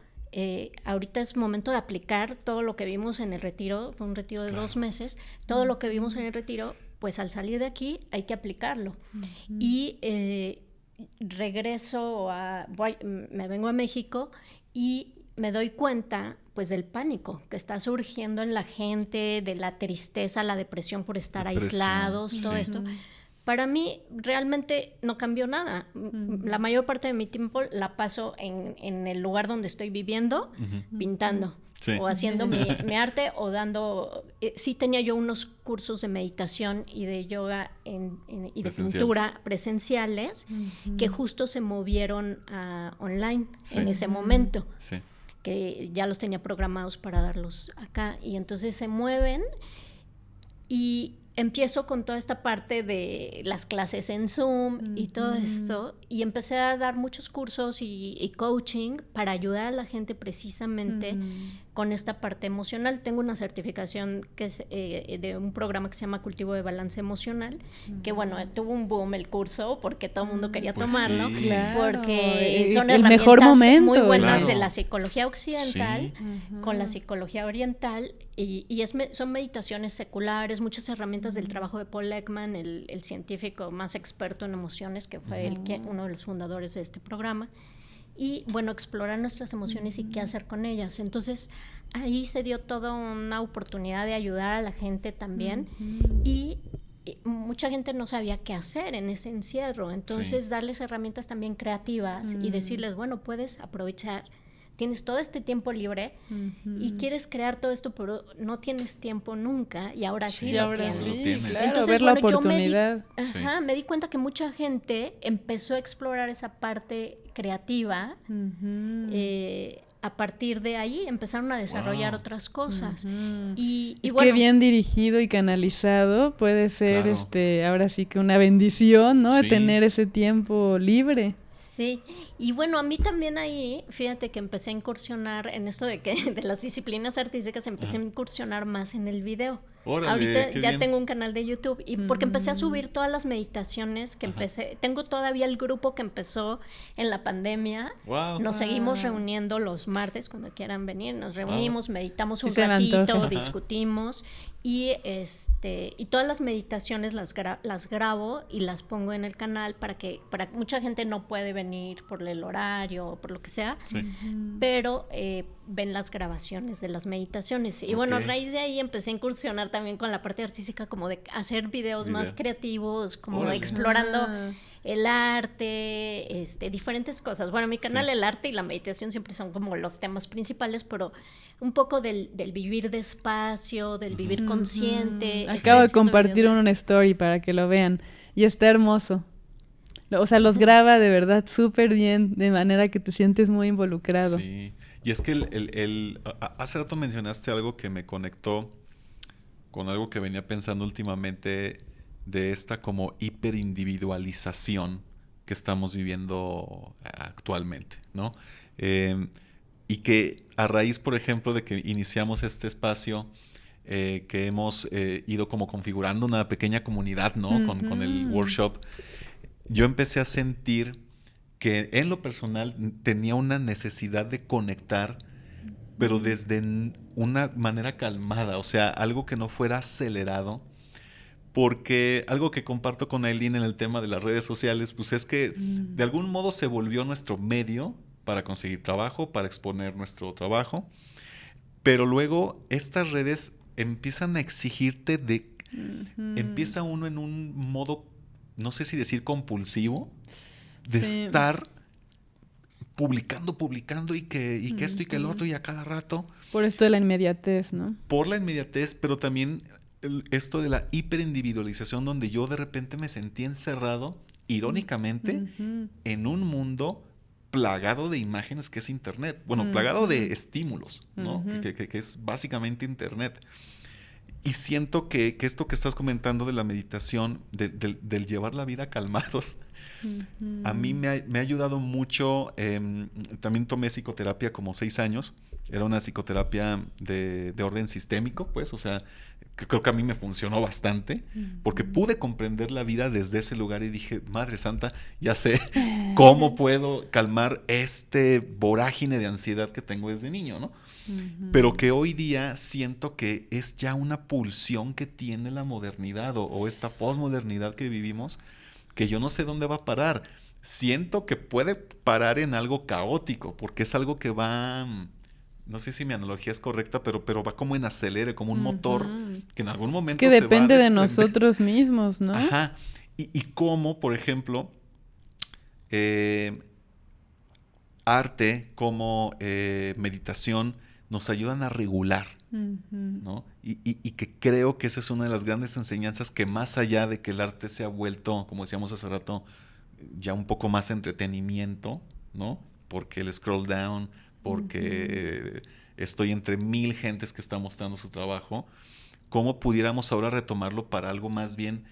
ahorita es momento de aplicar todo lo que vimos en el retiro. Fue un retiro de 2 meses, todo lo que vimos en el retiro, pues al salir de aquí hay que aplicarlo. Y regreso, me vengo a México y me doy cuenta pues del pánico que está surgiendo en la gente, de la tristeza, la depresión por estar aislados, todo esto. Para mí realmente no cambió nada. La mayor parte de mi tiempo la paso en el lugar donde estoy viviendo, pintando o haciendo mi arte o dando... sí tenía yo unos cursos de meditación y de yoga y de pintura presenciales que justo se movieron a online en ese momento. Que ya los tenía programados para darlos acá, y entonces se mueven y empiezo con toda esta parte de las clases en Zoom y todo esto, y empecé a dar muchos cursos y coaching para ayudar a la gente precisamente con esta parte emocional. Tengo una certificación que es de un programa que se llama Cultivo de Balance Emocional, que bueno, tuvo un boom el curso porque todo el mundo quería tomarlo, porque son el herramientas mejor momento, muy buenas de la psicología occidental con la psicología oriental, y son meditaciones seculares, muchas herramientas del trabajo de Paul Ekman, el científico más experto en emociones, que fue uno de los fundadores de este programa. Y bueno, explorar nuestras emociones y qué hacer con ellas. Entonces ahí se dio toda una oportunidad de ayudar a la gente también, y mucha gente no sabía qué hacer en ese encierro. Entonces darles herramientas también creativas y decirles, bueno, puedes aprovechar, tienes todo este tiempo libre y quieres crear todo esto, pero no tienes tiempo nunca, y ahora sí lo tienes. Claro, entonces, ver la oportunidad. Me di cuenta que mucha gente empezó a explorar esa parte creativa. A partir de ahí empezaron a desarrollar otras cosas. Y bueno, que bien dirigido y canalizado puede ser ahora sí que una bendición, ¿no? De tener ese tiempo libre. Sí, y bueno, a mí también ahí, fíjate que empecé a incursionar en esto de las disciplinas artísticas, empecé a incursionar más en el video. Órale, Ahorita qué ya bien. tengo un canal de YouTube y porque empecé a subir todas las meditaciones que empecé, tengo todavía el grupo que empezó en la pandemia. Wow. Nos seguimos reuniendo los martes cuando quieran venir, nos reunimos, meditamos Sí un se me ratito, antoja. discutimos y y todas las meditaciones las grabo y las pongo en el canal para mucha gente no puede venir por el horario o por lo que sea, Sí. pero ven las grabaciones de las meditaciones. Y bueno, a Ok. raíz de ahí empecé a incursionar también con la parte artística, como de hacer videos más Video. creativos, como Órale. explorando Ah. el arte, diferentes cosas. Bueno, en mi canal Sí. el arte y la meditación siempre son como los temas principales, pero un poco del vivir despacio, del vivir consciente. Estoy Acabo de haciendo compartir videos de una esto. story para que lo vean y está hermoso. O sea, los graba de verdad súper bien, de manera que te sientes muy involucrado. Sí. Y es que hace rato mencionaste algo que me conectó con algo que venía pensando últimamente de esta como hiperindividualización que estamos viviendo actualmente, ¿no? Y que a raíz, por ejemplo, de que iniciamos este espacio, que hemos ido como configurando una pequeña comunidad, ¿no? Con el workshop, yo empecé a sentir que en lo personal tenía una necesidad de conectar, pero desde una manera calmada, o sea, algo que no fuera acelerado, porque algo que comparto con Aileen en el tema de las redes sociales, pues es que de algún modo se volvió nuestro medio para conseguir trabajo, para exponer nuestro trabajo, pero luego estas redes empiezan a exigirte empieza uno en un modo, no sé si decir compulsivo, de Sí. estar publicando y que esto y que el otro y a cada rato, Por esto de la inmediatez, ¿no? por la inmediatez, pero también esto de la hiperindividualización, donde yo de repente me sentí encerrado, irónicamente, en un mundo plagado de imágenes que es Internet. Bueno, plagado de estímulos, ¿no? Que es básicamente Internet. Y siento que esto que estás comentando de la meditación, del llevar la vida calmados, a mí me ha ayudado mucho. También tomé psicoterapia como 6 años. Era una psicoterapia de orden sistémico, pues, o sea, que creo que a mí me funcionó bastante, porque pude comprender la vida desde ese lugar y dije, Madre Santa, ya sé cómo puedo calmar este vorágine de ansiedad que tengo desde niño, ¿no? Pero que hoy día siento que es ya una pulsión que tiene la modernidad o esta posmodernidad que vivimos, que yo no sé dónde va a parar. Siento que puede parar en algo caótico, porque es algo que va, no sé si mi analogía es correcta, pero va como en acelere, como un motor que en algún Es momento que se va a depende de desprender. nosotros mismos, ¿no? Ajá. Y cómo, por ejemplo, arte, como meditación, nos ayudan a regular, ¿no? Y que creo que esa es una de las grandes enseñanzas, que más allá de que el arte se ha vuelto, como decíamos hace rato, ya un poco más entretenimiento, ¿no? Porque el scroll down, porque estoy entre 1000 gentes que están mostrando su trabajo, ¿cómo pudiéramos ahora retomarlo para algo más bien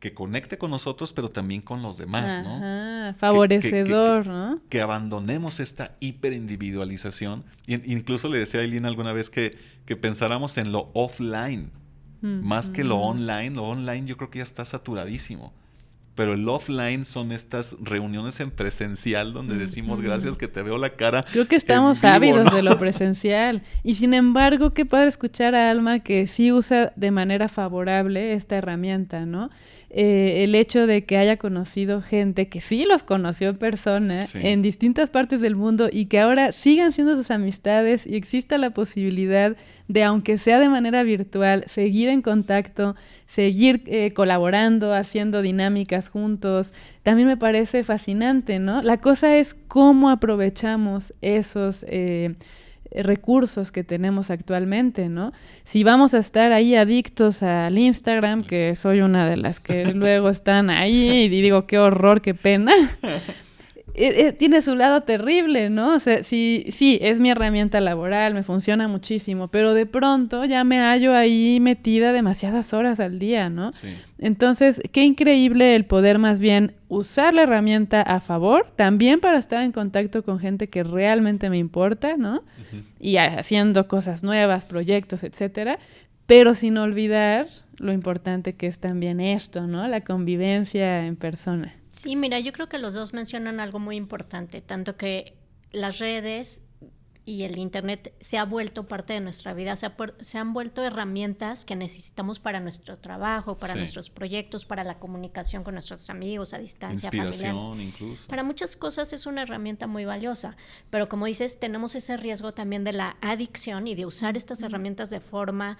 que conecte con nosotros, pero también con los demás, ¿no? Ajá, favorecedor, ¿no? Que abandonemos esta hiperindividualización. Incluso le decía a Aileen alguna vez que pensáramos en lo offline, más que lo online. Lo online yo creo que ya está saturadísimo. Pero el offline son estas reuniones en presencial donde decimos, gracias que te veo la cara. Creo que estamos en vivo, ávidos ¿no? de lo presencial. Y sin embargo, qué padre escuchar a Alma que sí usa de manera favorable esta herramienta, ¿no? El hecho de que haya conocido gente que sí los conoció en persona, Sí. en distintas partes del mundo, y que ahora sigan siendo sus amistades y exista la posibilidad de, aunque sea de manera virtual, seguir en contacto, seguir colaborando, haciendo dinámicas juntos. También me parece fascinante, ¿no? La cosa es cómo aprovechamos esos recursos que tenemos actualmente, ¿no? Si vamos a estar ahí adictos al Instagram, que soy una de las que luego están ahí y digo, qué horror, qué pena, tiene su lado terrible, ¿no? O sea, sí, es mi herramienta laboral, me funciona muchísimo, pero de pronto ya me hallo ahí metida demasiadas horas al día, ¿no? Sí. Entonces, qué increíble el poder más bien usar la herramienta a favor, también para estar en contacto con gente que realmente me importa, ¿no? Y haciendo cosas nuevas, proyectos, etcétera, pero sin olvidar lo importante que es también esto, ¿no? La convivencia en persona. Sí, mira, yo creo que los dos mencionan algo muy importante, tanto que las redes y el internet se ha vuelto parte de nuestra vida, se han vuelto herramientas que necesitamos para nuestro trabajo, para nuestros proyectos, para la comunicación con nuestros amigos a distancia, inspiración familiares. Incluso. Para muchas cosas es una herramienta muy valiosa, pero como dices, tenemos ese riesgo también de la adicción y de usar estas herramientas de forma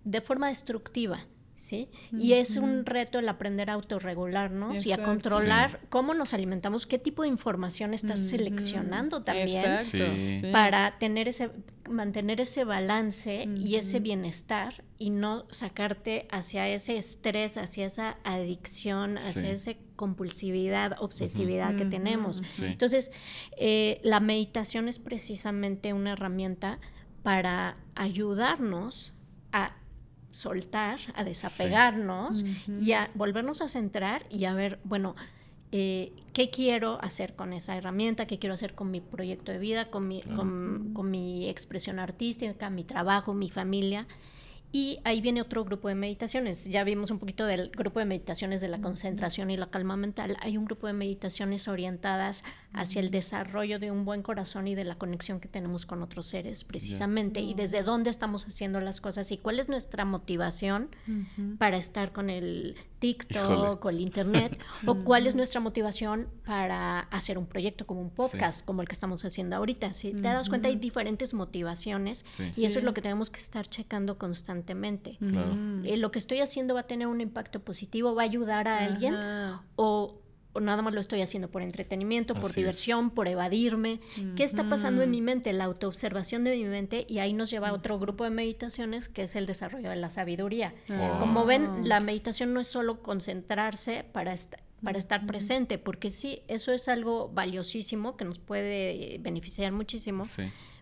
destructiva. ¿Sí? Y es un reto el aprender a autorregularnos y a controlar cómo nos alimentamos, qué tipo de información estás seleccionando también para mantener ese balance y ese bienestar y no sacarte hacia ese estrés, hacia esa adicción, hacia esa compulsividad, obsesividad que tenemos. Entonces, la meditación es precisamente una herramienta para ayudarnos a soltar, a desapegarnos y a volvernos a centrar y a ver, bueno, qué quiero hacer con esa herramienta, qué quiero hacer con mi proyecto de vida, con mi expresión artística, mi trabajo, mi familia. Y ahí viene otro grupo de meditaciones. Ya vimos un poquito del grupo de meditaciones de la concentración y la calma mental. Hay un grupo de meditaciones orientadas hacia el desarrollo de un buen corazón y de la conexión que tenemos con otros seres, precisamente. Y desde dónde estamos haciendo las cosas y cuál es nuestra motivación para estar con el TikTok o el internet, o cuál es nuestra motivación para hacer un proyecto como un podcast, como el que estamos haciendo ahorita. Si te das cuenta, hay diferentes motivaciones y eso es lo que tenemos que estar checando constantemente. Lo que estoy haciendo va a tener un impacto positivo, va a ayudar a alguien o nada más lo estoy haciendo por entretenimiento, por diversión, por evadirme. ¿Qué está pasando en mi mente? La autoobservación de mi mente, y ahí nos lleva a otro grupo de meditaciones que es el desarrollo de la sabiduría. Como ven, la meditación no es solo concentrarse para estar presente, porque sí, eso es algo valiosísimo que nos puede beneficiar muchísimo.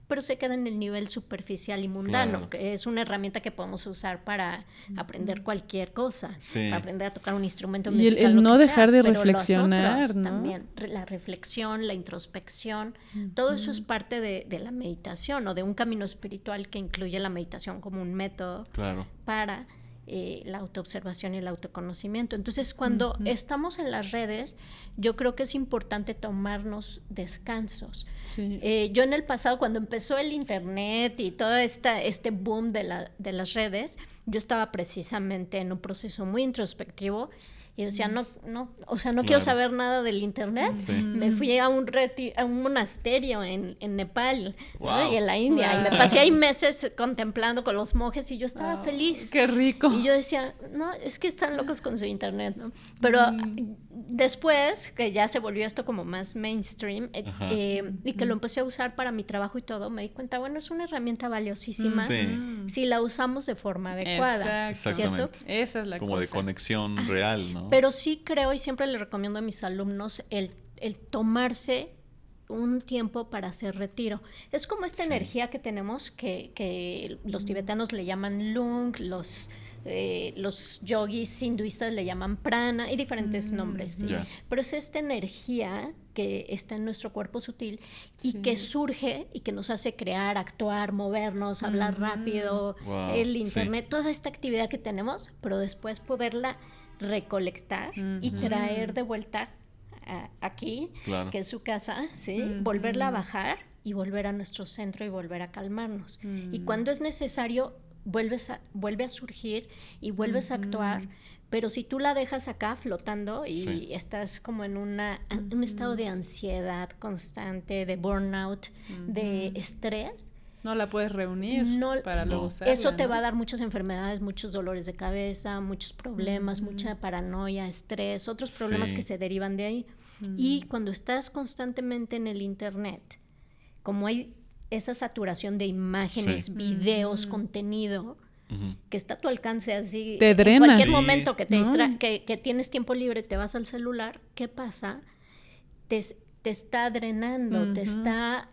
Pero se queda en el nivel superficial y mundano, que es una herramienta que podemos usar para aprender cualquier cosa, para aprender a tocar un instrumento musical, y el no dejar de pero reflexionar, los otros, ¿no? También, la reflexión, la introspección, todo eso es parte de la meditación o de un camino espiritual que incluye la meditación como un método para la autoobservación y el autoconocimiento. Entonces, cuando estamos en las redes, yo creo que es importante tomarnos descansos. Yo en el pasado, cuando empezó el internet y todo este boom de las redes, yo estaba precisamente en un proceso muy introspectivo y decía, no quiero saber nada del internet. Me fui a un monasterio en Nepal, ¿no? Y en la India, y me pasé ahí meses contemplando con los monjes y yo estaba feliz. ¡Qué rico! Y yo decía, no, es que están locos con su internet, ¿no? Pero después, que ya se volvió esto como más mainstream, y que lo empecé a usar para mi trabajo y todo, me di cuenta, bueno, es una herramienta valiosísima si la usamos de forma adecuada. Exactamente. Esa es la como cosa. de conexión real, ¿no? Pero sí creo, y siempre le recomiendo a mis alumnos, el tomarse un tiempo para hacer retiro. Es como esta energía que tenemos, que los tibetanos le llaman lung, los yogis hinduistas le llaman prana, y diferentes nombres, pero es esta energía que está en nuestro cuerpo sutil y que surge y que nos hace crear, actuar, movernos, hablar rápido, el internet, toda esta actividad que tenemos, pero después poderla recolectar y traer de vuelta aquí, que es su casa, volverla a bajar y volver a nuestro centro y volver a calmarnos. Y cuando es necesario, vuelve a surgir y vuelves a actuar, pero si tú la dejas acá flotando y estás como en un estado de ansiedad constante, de burnout, de estrés, no la puedes reunir para luego usarla. Eso te va a dar muchas enfermedades, muchos dolores de cabeza, muchos problemas, mucha paranoia, estrés, otros problemas que se derivan de ahí. Y cuando estás constantemente en el internet, como hay esa saturación de imágenes, videos, contenido, que está a tu alcance así, te drena. En cualquier momento que que tienes tiempo libre, te vas al celular, ¿qué pasa? Te está drenando, te está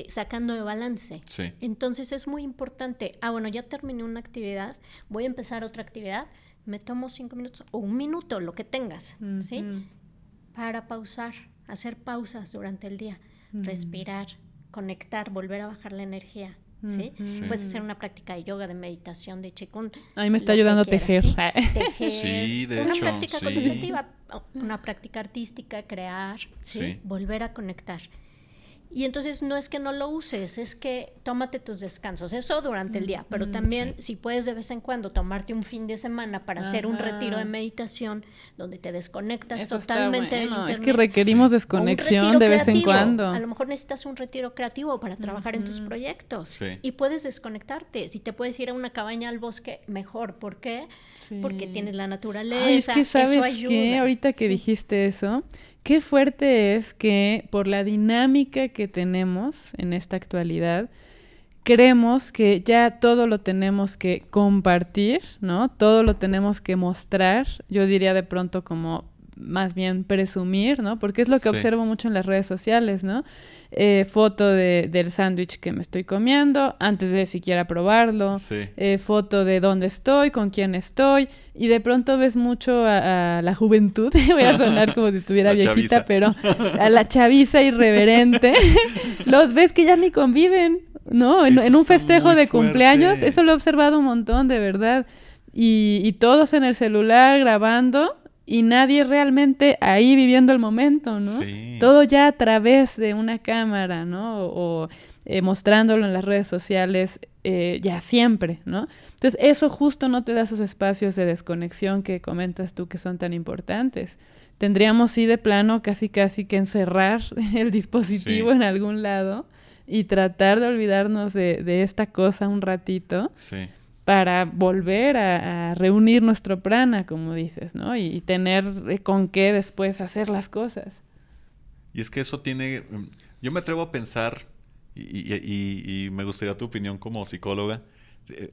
sacando de balance. Entonces es muy importante, bueno, ya terminé una actividad, voy a empezar otra actividad, me tomo 5 minutos o 1 minuto, lo que tengas, ¿sí? Para pausar, hacer pausas durante el día, respirar, conectar, volver a bajar la energía ¿sí? Sí. Puedes hacer una práctica de yoga, de meditación, de qigong. A mí me está lo que ayudando a quieras, tejer. ¿sí? Tejer, Sí, de una hecho, práctica sí. contemplativa, una práctica artística, crear, ¿sí? Sí. Volver a conectar. Y entonces no es que no lo uses, es que tómate tus descansos, eso durante el día, pero también si puedes de vez en cuando tomarte un fin de semana para hacer un retiro de meditación donde te desconectas Eso totalmente del internet. Es que requerimos desconexión de vez en cuando. A lo mejor necesitas un retiro creativo para trabajar en tus proyectos Sí. y puedes desconectarte. Si te puedes ir a una cabaña al bosque, mejor. ¿Por qué? Sí. Porque tienes la naturaleza. Ay, es que eso ¿sabes ayuda. qué? Ahorita que dijiste eso, qué fuerte es que por la dinámica que tenemos en esta actualidad, creemos que ya todo lo tenemos que compartir, ¿no? Todo lo tenemos que mostrar. Yo diría de pronto como más bien presumir, ¿no? Porque es lo que observo mucho en las redes sociales, ¿no? Foto del sándwich que me estoy comiendo antes de siquiera probarlo, foto de dónde estoy, con quién estoy, y de pronto ves mucho a la juventud, voy a sonar como si estuviera viejita, chaviza. Pero a la chaviza irreverente, los ves que ya ni conviven, ¿no? En un festejo de cumpleaños, eso lo he observado un montón, de verdad, y todos en el celular grabando, y nadie realmente ahí viviendo el momento, ¿no? Sí. Todo ya a través de una cámara, ¿no? O mostrándolo en las redes sociales ya siempre, ¿no? Entonces, eso justo no te da esos espacios de desconexión que comentas tú que son tan importantes. Tendríamos, sí, de plano, casi que encerrar el dispositivo en algún lado y tratar de olvidarnos de esta cosa un ratito. Sí. Para volver a reunir nuestro prana, como dices, ¿no? Y tener con qué después hacer las cosas. Y es que eso tiene... Yo me atrevo a pensar, y me gustaría tu opinión como psicóloga,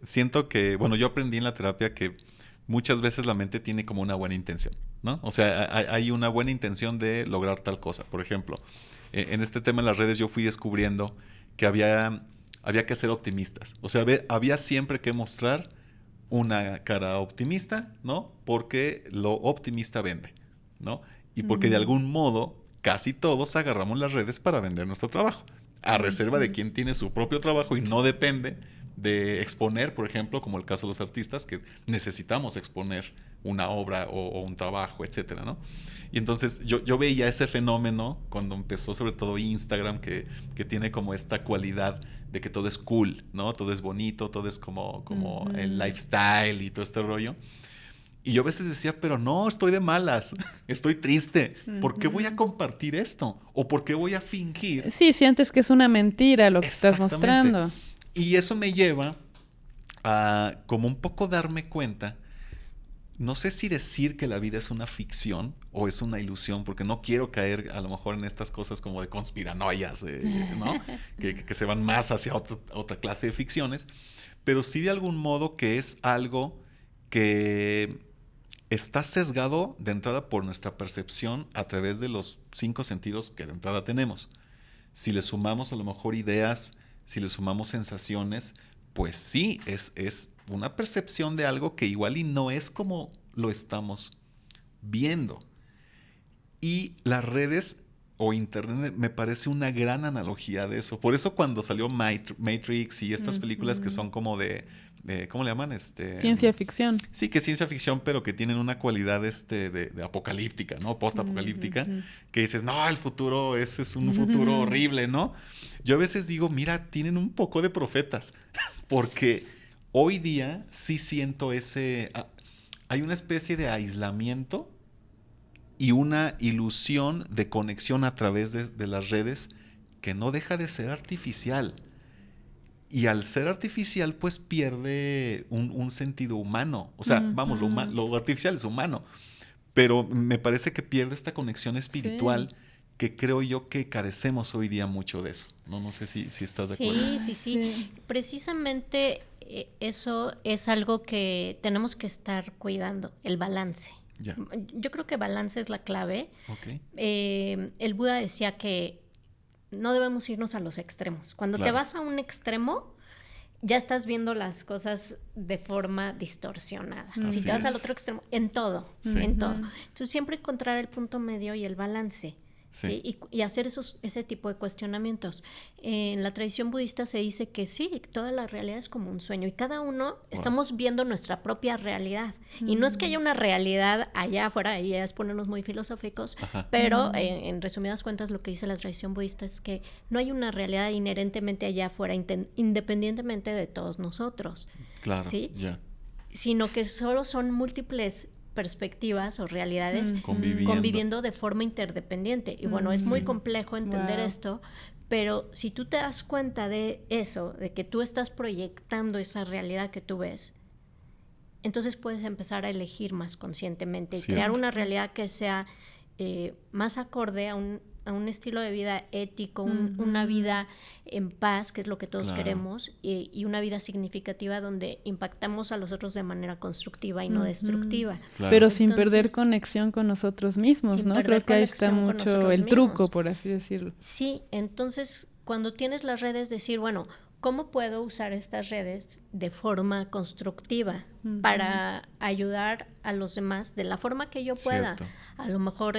siento que, bueno, yo aprendí en la terapia que muchas veces la mente tiene como una buena intención, ¿no? O sea, hay una buena intención de lograr tal cosa. Por ejemplo, en este tema de las redes yo fui descubriendo que había que ser optimistas. O sea, había siempre que mostrar una cara optimista, ¿no? Porque lo optimista vende, ¿no? Y porque de algún modo casi todos agarramos las redes para vender nuestro trabajo, a reserva de quien tiene su propio trabajo y no depende de exponer, por ejemplo, como el caso de los artistas, que necesitamos exponer una obra o un trabajo, etcétera, ¿no? Y entonces yo veía ese fenómeno cuando empezó sobre todo Instagram, que tiene como esta cualidad de que todo es cool, ¿no? Todo es bonito, todo es como el lifestyle y todo este rollo. Y yo a veces decía, pero no, estoy de malas, estoy triste. ¿Por qué voy a compartir esto? ¿O por qué voy a fingir? Sí, sientes que es una mentira lo que estás mostrando. Y eso me lleva a como un poco darme cuenta, no sé si decir que la vida es una ficción o es una ilusión, porque no quiero caer a lo mejor en estas cosas como de conspiranoias, ¿no? que se van más hacia otra clase de ficciones, pero sí de algún modo que es algo que está sesgado de entrada por nuestra percepción a través de los 5 sentidos que de entrada tenemos. Si le sumamos a lo mejor ideas, si le sumamos sensaciones, pues sí, es una percepción de algo que igual y no es como lo estamos viendo. Y las redes o internet me parece una gran analogía de eso. Por eso cuando salió Matrix y estas películas que son como de ¿cómo le llaman? Ciencia ficción. Sí, que es ciencia ficción, pero que tienen una cualidad de apocalíptica, ¿no? Post-apocalíptica, que dices, no, el futuro ese es un futuro horrible, ¿no? Yo a veces digo, mira, tienen un poco de profetas, porque hoy día sí siento hay una especie de aislamiento y una ilusión de conexión a través de las redes que no deja de ser artificial. Y al ser artificial, pues pierde un sentido humano. O sea, vamos, lo artificial es humano. Pero me parece que pierde esta conexión espiritual que creo yo que carecemos hoy día mucho de eso. No sé si estás de acuerdo. Sí. Precisamente eso es algo que tenemos que estar cuidando, el balance. Ya. Yo creo que balance es la clave. Okay. El Buda decía que no debemos irnos a los extremos. Cuando te vas a un extremo, ya estás viendo las cosas de forma distorsionada. Si te vas al otro extremo, en todo. Entonces siempre encontrar el punto medio y el balance. Sí. Y hacer ese tipo de cuestionamientos. En la tradición budista se dice que sí, toda la realidad es como un sueño y cada uno estamos viendo nuestra propia realidad. Y no es que haya una realidad allá afuera, y es ponernos muy filosóficos, pero en resumidas cuentas lo que dice la tradición budista es que no hay una realidad inherentemente allá afuera, independientemente de todos nosotros. Claro, ¿sí? Sino que solo son múltiples perspectivas o realidades conviviendo de forma interdependiente. Y bueno, es muy complejo entender esto, pero si tú te das cuenta de eso, de que tú estás proyectando esa realidad que tú ves, entonces puedes empezar a elegir más conscientemente y crear una realidad que sea más acorde a un estilo de vida ético, una vida en paz, que es lo que todos queremos, y una vida significativa donde impactamos a los otros de manera constructiva y no destructiva. Pero sin perder conexión con nosotros mismos, ¿no? Creo que ahí está mucho el truco, por así decirlo. Sí, entonces cuando tienes las redes, decir, bueno, ¿cómo puedo usar estas redes de forma constructiva para ayudar a los demás de la forma que yo pueda? A lo mejor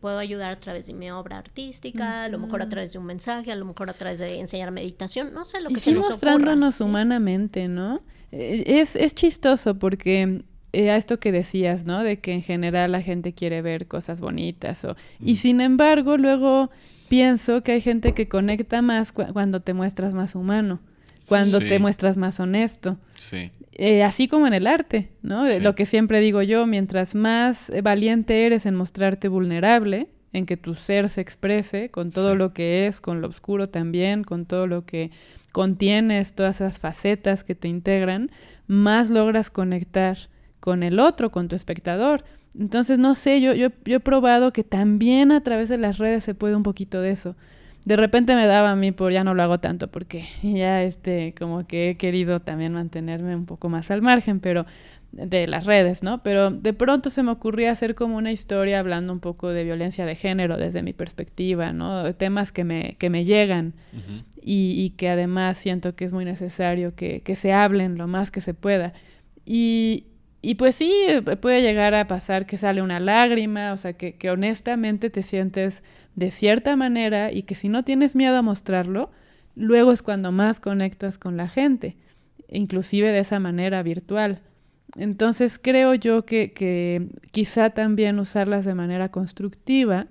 puedo ayudar a través de mi obra artística, a lo mejor a través de un mensaje, a lo mejor a través de enseñar meditación, no sé, lo que se nos ocurra. Y mostrándonos humanamente, ¿no? Es chistoso porque a esto que decías, ¿no? De que en general la gente quiere ver cosas bonitas y sin embargo luego pienso que hay gente que conecta más cuando te muestras más humano, cuando te muestras más honesto. Así como en el arte, ¿no? Lo que siempre digo yo, mientras más valiente eres en mostrarte vulnerable, en que tu ser se exprese con todo lo que es, con lo oscuro también, con todo lo que contienes, todas esas facetas que te integran, más logras conectar con el otro, con tu espectador. Entonces, no sé, yo he probado que también a través de las redes se puede un poquito de eso. De repente me daba a mí ya no lo hago tanto porque ya como que he querido también mantenerme un poco más al margen, pero de las redes, ¿no? Pero de pronto se me ocurría hacer como una historia hablando un poco de violencia de género desde mi perspectiva, ¿no? Temas que me llegan y que además siento que es muy necesario que se hablen lo más que se pueda. Y pues sí, puede llegar a pasar que sale una lágrima, o sea, que honestamente te sientes de cierta manera y que si no tienes miedo a mostrarlo, luego es cuando más conectas con la gente, inclusive de esa manera virtual. Entonces creo yo que quizá también usarlas de manera constructiva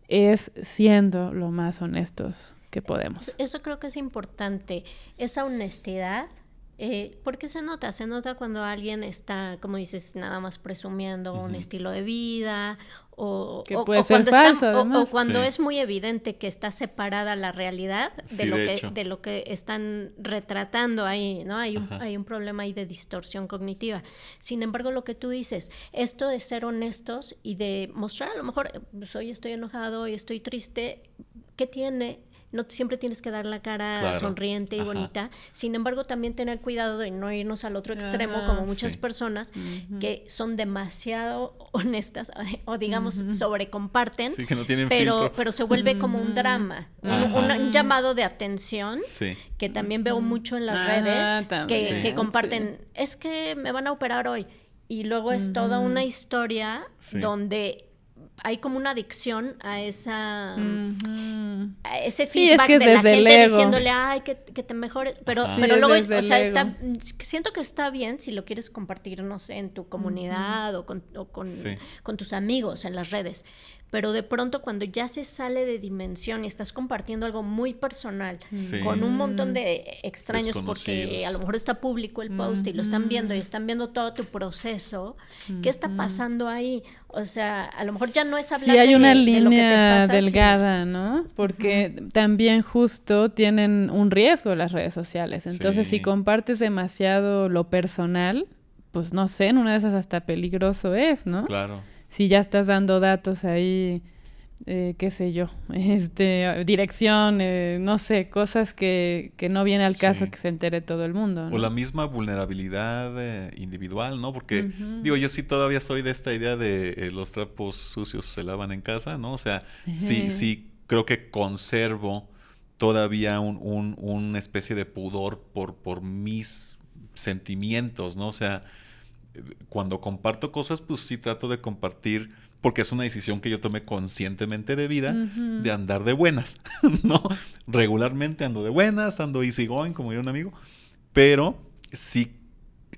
es siendo lo más honestos que podemos. Eso creo que es importante, esa honestidad. Porque se nota cuando alguien está, como dices, nada más presumiendo un estilo de vida o puede ser falso, además. O cuando es muy evidente que está separada la realidad de lo que están retratando ahí, ¿no? Hay un problema ahí de distorsión cognitiva. Sin embargo, lo que tú dices, esto de ser honestos y de mostrar, a lo mejor, pues hoy estoy enojado, hoy estoy triste, ¿qué tiene? No siempre tienes que dar la cara sonriente y bonita. Sin embargo, también tener cuidado de no irnos al otro extremo, como muchas personas que son demasiado honestas o digamos, sobrecomparten, que no tienen filtro. Pero se vuelve como un drama, un llamado de atención, que también veo mucho en las redes, que comparten, es que me van a operar hoy. Y luego es toda una historia donde hay como una adicción a esa a ese feedback de la gente diciéndole, ay, que te mejore, pero luego, o sea, siento que está bien si lo quieres compartir, no sé, en tu comunidad o con tus amigos en las redes, pero de pronto cuando ya se sale de dimensión y estás compartiendo algo muy personal con un montón de extraños, porque a lo mejor está público el post y lo están viendo y están viendo todo tu proceso, ¿qué está pasando ahí? O sea, a lo mejor ya no es hablar sí, hay una línea de lo que te pasa, delgada, ¿no? Porque también justo tienen un riesgo las redes sociales. Entonces, si compartes demasiado lo personal, pues no sé, en una de esas hasta peligroso es, ¿no? Claro. Si ya estás dando datos ahí, qué sé yo, dirección, no sé, cosas que no viene al caso que se entere todo el mundo, ¿no? O la misma vulnerabilidad individual, ¿no? Porque, digo, yo sí todavía soy de esta idea de los trapos sucios se lavan en casa, ¿no? O sea, sí creo que conservo todavía una especie de pudor por mis sentimientos, ¿no? O sea, cuando comparto cosas, pues sí trato de compartir porque es una decisión que yo tomé conscientemente de vida, de andar de buenas, ¿no? Regularmente ando de buenas, ando easy going, como diría un amigo, pero sí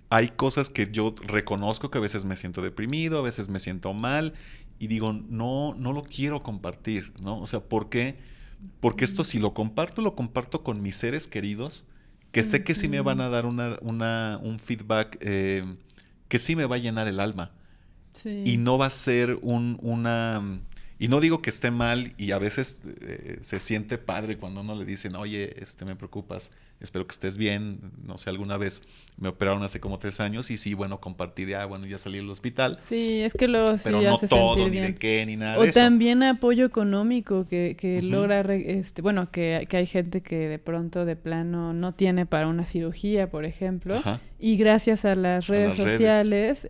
hay cosas que yo reconozco que a veces me siento deprimido, a veces me siento mal, y digo, no lo quiero compartir, ¿no? O sea, ¿por qué? Porque esto si lo comparto con mis seres queridos, que sé que sí me van a dar un feedback que sí me va a llenar el alma. Sí. Y no va a ser y no digo que esté mal, y a veces se siente padre cuando uno le dicen, oye, me preocupas, espero que estés bien. No sé, alguna vez me operaron hace como 3 años y sí, bueno, compartí bueno, ya salí del hospital. Sí, es que luego sí Pero no hace todo, sentir ni bien. de qué, ni nada O de eso. también apoyo económico que logra, bueno, que hay gente que de pronto de plano no tiene para una cirugía, por ejemplo, Ajá. y gracias a las redes las sociales,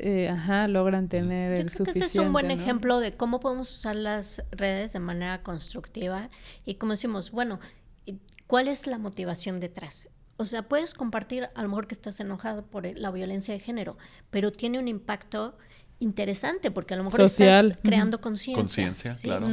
logran tener Yo el creo que ese es suficiente, un buen ¿no? ejemplo de cómo podemos usar las redes de manera constructiva y como decimos, bueno, ¿cuál es la motivación detrás? O sea, puedes compartir a lo mejor que estás enojado por la violencia de género, pero tiene un impacto interesante porque a lo mejor social. Estás creando conciencia. Conciencia, ¿sí? claro.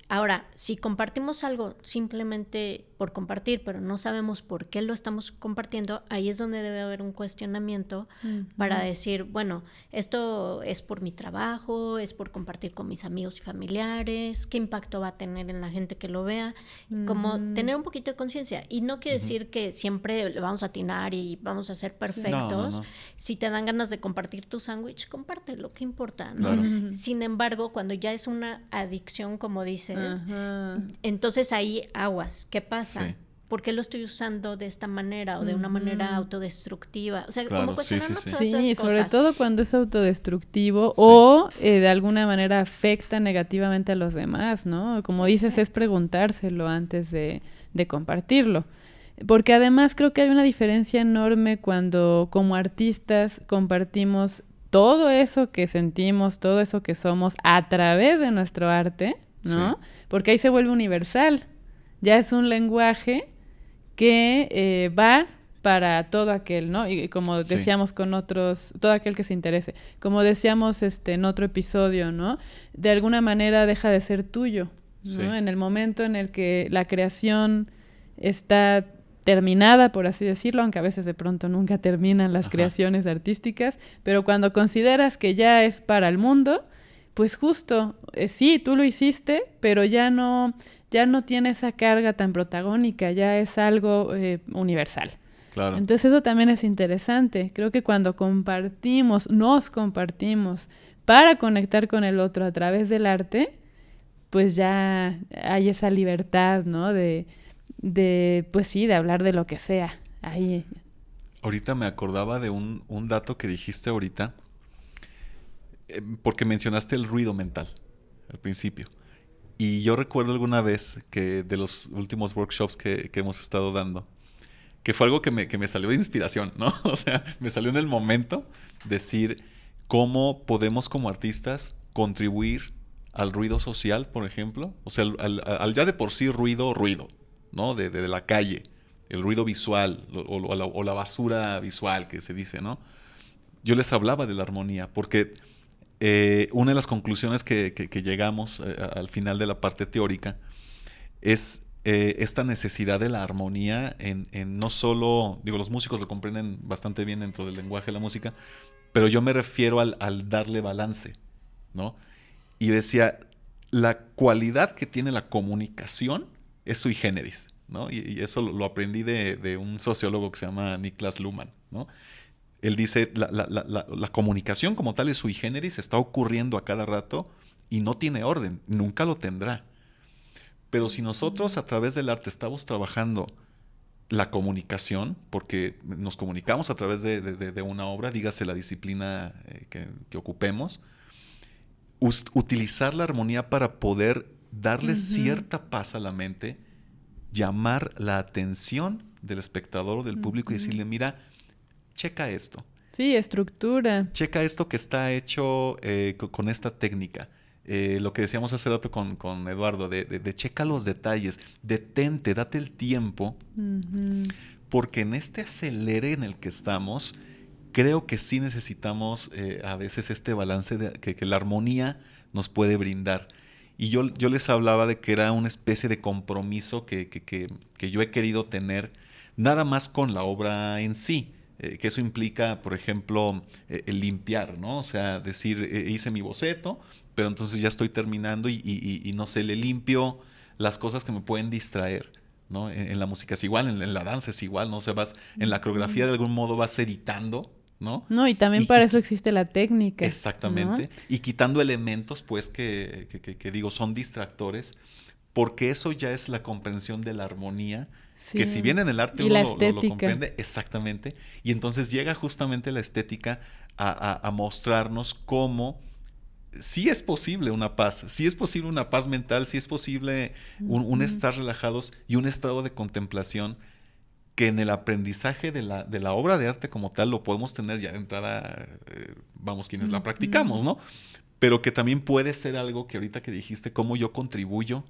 Ahora, si compartimos algo simplemente por compartir, pero no sabemos por qué lo estamos compartiendo, ahí es donde debe haber un cuestionamiento para decir, bueno, esto es por mi trabajo, es por compartir con mis amigos y familiares, qué impacto va a tener en la gente que lo vea, como tener un poquito de conciencia. Y no quiere decir que siempre le vamos a atinar y vamos a ser perfectos. No. Si te dan ganas de compartir tu sándwich, compártelo, ¿qué importa? ¿no? Claro. Sin embargo, cuando ya es una adicción, como dices, Ajá. entonces ahí aguas, ¿qué pasa? Sí. ¿Por qué lo estoy usando de esta manera o de una manera autodestructiva? O sea, Claro, como cuestionarnos sí. todas esas Sí, cosas. sobre todo cuando es autodestructivo Sí. o de alguna manera afecta negativamente a los demás, ¿no? Como dices, es preguntárselo antes de compartirlo. Porque además creo que hay una diferencia enorme cuando como artistas compartimos todo eso que sentimos, todo eso que somos a través de nuestro arte, ¿no? Sí. Porque ahí se vuelve universal. Ya es un lenguaje que va para todo aquel, ¿no? Y como decíamos con otros, todo aquel que se interese. Como decíamos en otro episodio, ¿no? De alguna manera deja de ser tuyo, ¿no? Sí. En el momento en el que la creación está terminada, por así decirlo, aunque a veces de pronto nunca terminan las creaciones artísticas, pero cuando consideras que ya es para el mundo, pues justo, sí, tú lo hiciste, pero ya no tiene esa carga tan protagónica, ya es algo universal. Claro. Entonces eso también es interesante. Creo que cuando nos compartimos para conectar con el otro a través del arte, pues ya hay esa libertad, ¿no? Pues sí, de hablar de lo que sea. Ahí. Ahorita me acordaba de un dato que dijiste ahorita, porque mencionaste el ruido mental al principio. Y yo recuerdo alguna vez que de los últimos workshops que hemos estado dando, que fue algo que me salió de inspiración, ¿no? O sea, me salió en el momento decir cómo podemos como artistas contribuir al ruido social, por ejemplo. O sea, al ya de por sí ruido, ¿no? De la calle, el ruido visual o la basura visual que se dice, ¿no? Yo les hablaba de la armonía porque una de las conclusiones que llegamos al final de la parte teórica es esta necesidad de la armonía en no solo, digo, los músicos lo comprenden bastante bien dentro del lenguaje de la música, pero yo me refiero al darle balance, ¿no? Y decía, la cualidad que tiene la comunicación es sui generis, ¿no? Y eso lo aprendí de un sociólogo que se llama Niklas Luhmann, ¿no? Él dice, la comunicación como tal es sui generis, está ocurriendo a cada rato y no tiene orden, nunca lo tendrá. Pero si nosotros a través del arte estamos trabajando la comunicación, porque nos comunicamos a través de una obra, dígase la disciplina que ocupemos, utilizar la armonía para poder darle cierta paz a la mente, llamar la atención del espectador o del público y decirle, mira, checa esto. Sí, estructura. Checa esto que está hecho con esta técnica. Lo que decíamos hace rato con Eduardo, de checa los detalles, detente, date el tiempo, porque en este acelere en el que estamos, creo que sí necesitamos a veces este balance que la armonía nos puede brindar. Y yo les hablaba de que era una especie de compromiso que yo he querido tener nada más con la obra en sí. Que eso implica, por ejemplo, el limpiar, ¿no? O sea, decir, hice mi boceto, pero entonces ya estoy terminando y no sé, le limpio las cosas que me pueden distraer, ¿no? En la música es igual, en la danza es igual, ¿no? O sea, en la coreografía de algún modo vas editando, ¿no? No, y también para eso existe la técnica. Exactamente. ¿No? Y quitando elementos, pues, que digo, son distractores, porque eso ya es la comprensión de la armonía, sí. Que si bien en el arte uno lo comprende, exactamente, y entonces llega justamente la estética a mostrarnos cómo sí es posible una paz, sí es posible una paz mental, sí es posible un estar relajados y un estado de contemplación que en el aprendizaje de la obra de arte como tal lo podemos tener ya de entrada, vamos, quienes la practicamos, ¿no? Pero que también puede ser algo que ahorita que dijiste, cómo yo contribuyo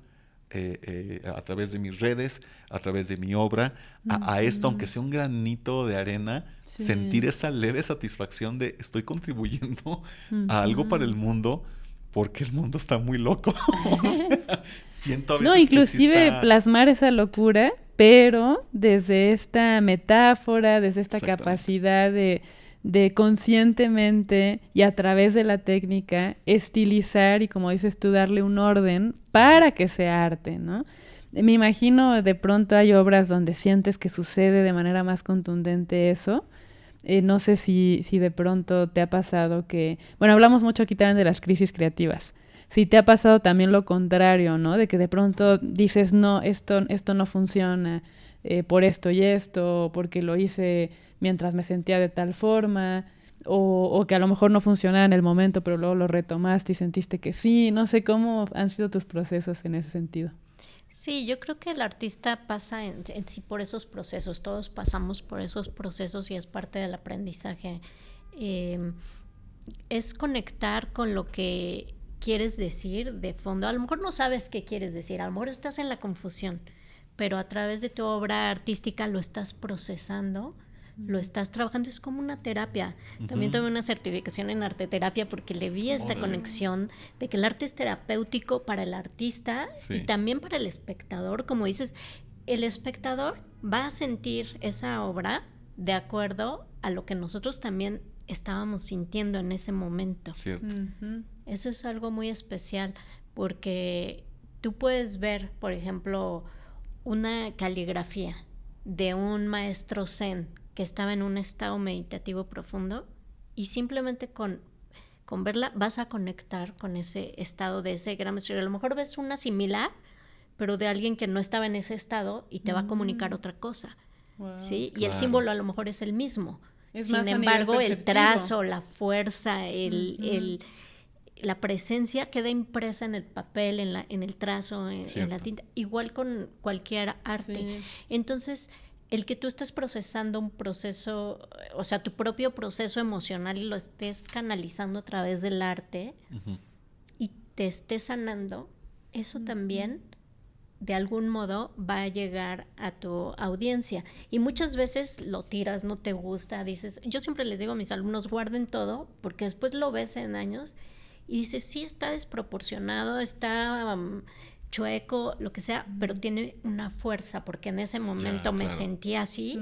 a través de mis redes, a través de mi obra, a esto, aunque sea un granito de arena, sí. Sentir esa leve satisfacción de estoy contribuyendo a algo para el mundo, porque el mundo está muy loco. O sea, siento a veces no, inclusive que sí está... plasmar esa locura, pero desde esta metáfora, desde esta capacidad de conscientemente y a través de la técnica estilizar y, como dices tú, darle un orden para que sea arte, ¿no? Me imagino de pronto hay obras donde sientes que sucede de manera más contundente eso. No sé si de pronto te ha pasado que... Bueno, hablamos mucho aquí también de las crisis creativas. Si te ha pasado también lo contrario, ¿no? De que de pronto dices, no, esto no funciona por esto y esto, porque lo hice mientras me sentía de tal forma, o que a lo mejor no funcionaba en el momento, pero luego lo retomaste y sentiste que sí. No sé cómo han sido tus procesos en ese sentido. Sí, yo creo que el artista pasa en sí por esos procesos, todos pasamos por esos procesos y es parte del aprendizaje. Es conectar con lo que quieres decir de fondo. A lo mejor no sabes qué quieres decir, a lo mejor estás en la confusión, pero a través de tu obra artística lo estás procesando, lo estás trabajando, es como una terapia. También tuve una certificación en arteterapia porque le vi esta conexión de que el arte es terapéutico para el artista y también para el espectador. Como dices, el espectador va a sentir esa obra de acuerdo a lo que nosotros también estábamos sintiendo en ese momento. Cierto. Eso es algo muy especial porque tú puedes ver, por ejemplo, una caligrafía de un maestro zen que estaba en un estado meditativo profundo y simplemente con verla vas a conectar con ese estado de ese gran maestro. A lo mejor ves una similar, pero de alguien que no estaba en ese estado y te va a comunicar otra cosa. Wow, ¿sí? Claro. Y el símbolo a lo mejor es el mismo. Sin embargo, el trazo, la fuerza, la presencia queda impresa en el papel, en el trazo, en la tinta, igual con cualquier arte. Sí. Entonces, el que tú estés procesando un proceso, o sea, tu propio proceso emocional y lo estés canalizando a través del arte y te estés sanando, eso también de algún modo va a llegar a tu audiencia. Y muchas veces lo tiras, no te gusta, dices, yo siempre les digo a mis alumnos, guarden todo, porque después lo ves en años y dices, sí, está desproporcionado, está chueco, lo que sea, pero tiene una fuerza, porque en ese momento me sentí así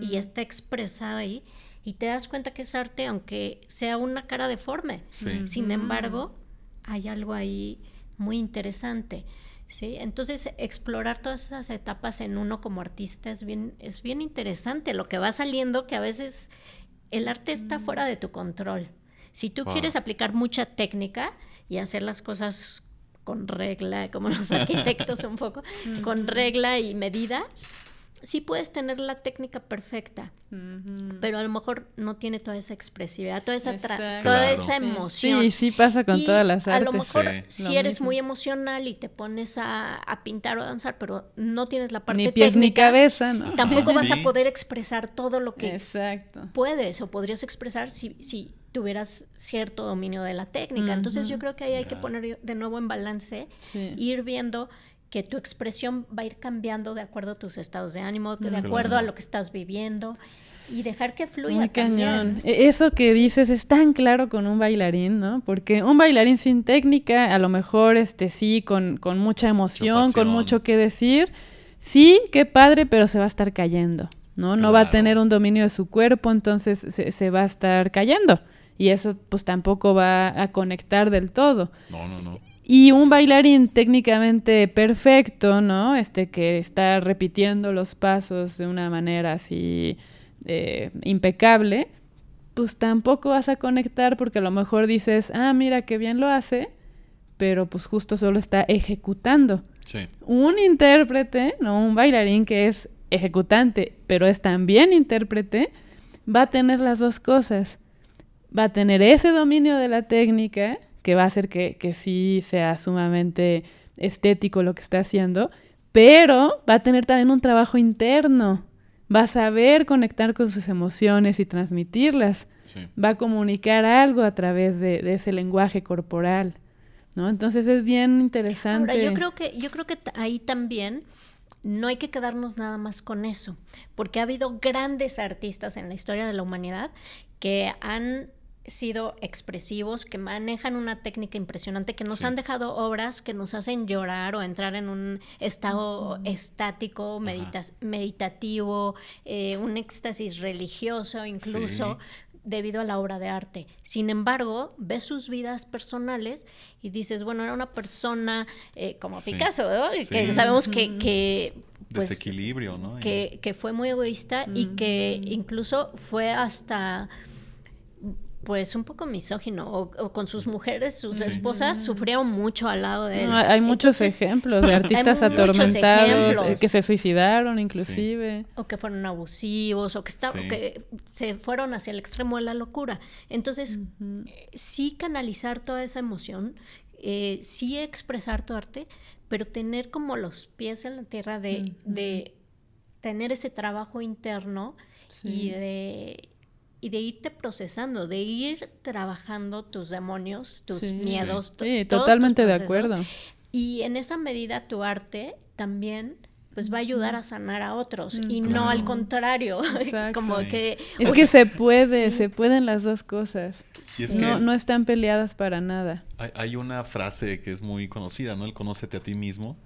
y está expresado ahí, y te das cuenta que es arte, aunque sea una cara deforme. Sin embargo, hay algo ahí muy interesante. ¿Sí? Entonces, explorar todas esas etapas en uno como artista es bien interesante. Lo que va saliendo, que a veces el arte está fuera de tu control. Si tú quieres aplicar mucha técnica y hacer las cosas con regla, como los arquitectos un poco, con regla y medidas, sí puedes tener la técnica perfecta, pero a lo mejor no tiene toda esa expresividad, toda esa emoción. Sí pasa con todas las artes. A lo mejor si eres muy emocional y te pones a pintar o a danzar, pero no tienes la parte ni pies técnica, ni cabeza, ¿no? Tampoco vas a poder expresar todo lo que puedes o podrías expresar si tuvieras cierto dominio de la técnica. Entonces yo creo que ahí hay que poner de nuevo en balance, ir viendo que tu expresión va a ir cambiando de acuerdo a tus estados de ánimo, de acuerdo a lo que estás viviendo. Y dejar que fluya Muy también. cañón. Eso que dices es tan claro con un bailarín, ¿no? Porque un bailarín sin técnica, a lo mejor sí, con mucha emoción, con mucho que decir, sí, qué padre, pero se va a estar cayendo, ¿no? No va a tener un dominio de su cuerpo, entonces se va a estar cayendo. Y eso pues tampoco va a conectar del todo. No. Y un bailarín técnicamente perfecto, ¿no? Que está repitiendo los pasos de una manera así impecable, pues tampoco vas a conectar porque a lo mejor dices, mira qué bien lo hace, pero pues justo solo está ejecutando. Sí. Un intérprete, ¿no? Un bailarín que es ejecutante, pero es también intérprete, va a tener las dos cosas. Va a tener ese dominio de la técnica, que va a hacer que sí sea sumamente estético lo que está haciendo, pero va a tener también un trabajo interno. Va a saber conectar con sus emociones y transmitirlas. Sí. Va a comunicar algo a través de ese lenguaje corporal, ¿no? Entonces es bien interesante. Ahora, yo creo que ahí también no hay que quedarnos nada más con eso, porque ha habido grandes artistas en la historia de la humanidad que han sido expresivos, que manejan una técnica impresionante, que nos han dejado obras que nos hacen llorar o entrar en un estado estático, meditativo, un éxtasis religioso incluso, debido a la obra de arte. Sin embargo, ves sus vidas personales y dices, bueno, era una persona como Picasso, ¿no? Que sabemos que pues, desequilibrio, ¿no? Que fue muy egoísta y que incluso fue hasta pues un poco misógino, o con sus mujeres, sus esposas, sufrieron mucho al lado de él. Hay muchos ejemplos de artistas atormentados que se suicidaron inclusive. O que fueron abusivos, o que se fueron hacia el extremo de la locura. Entonces, sí canalizar toda esa emoción, sí expresar tu arte, pero tener como los pies en la tierra de tener ese trabajo interno y de irte procesando, de ir trabajando tus demonios, tus miedos. Sí, totalmente de acuerdo. Y en esa medida tu arte también pues va a ayudar a sanar a otros y no al contrario. Como que es que se pueden las dos cosas. Y es no están peleadas para nada. Hay una frase que es muy conocida, ¿no? El conócete a ti mismo,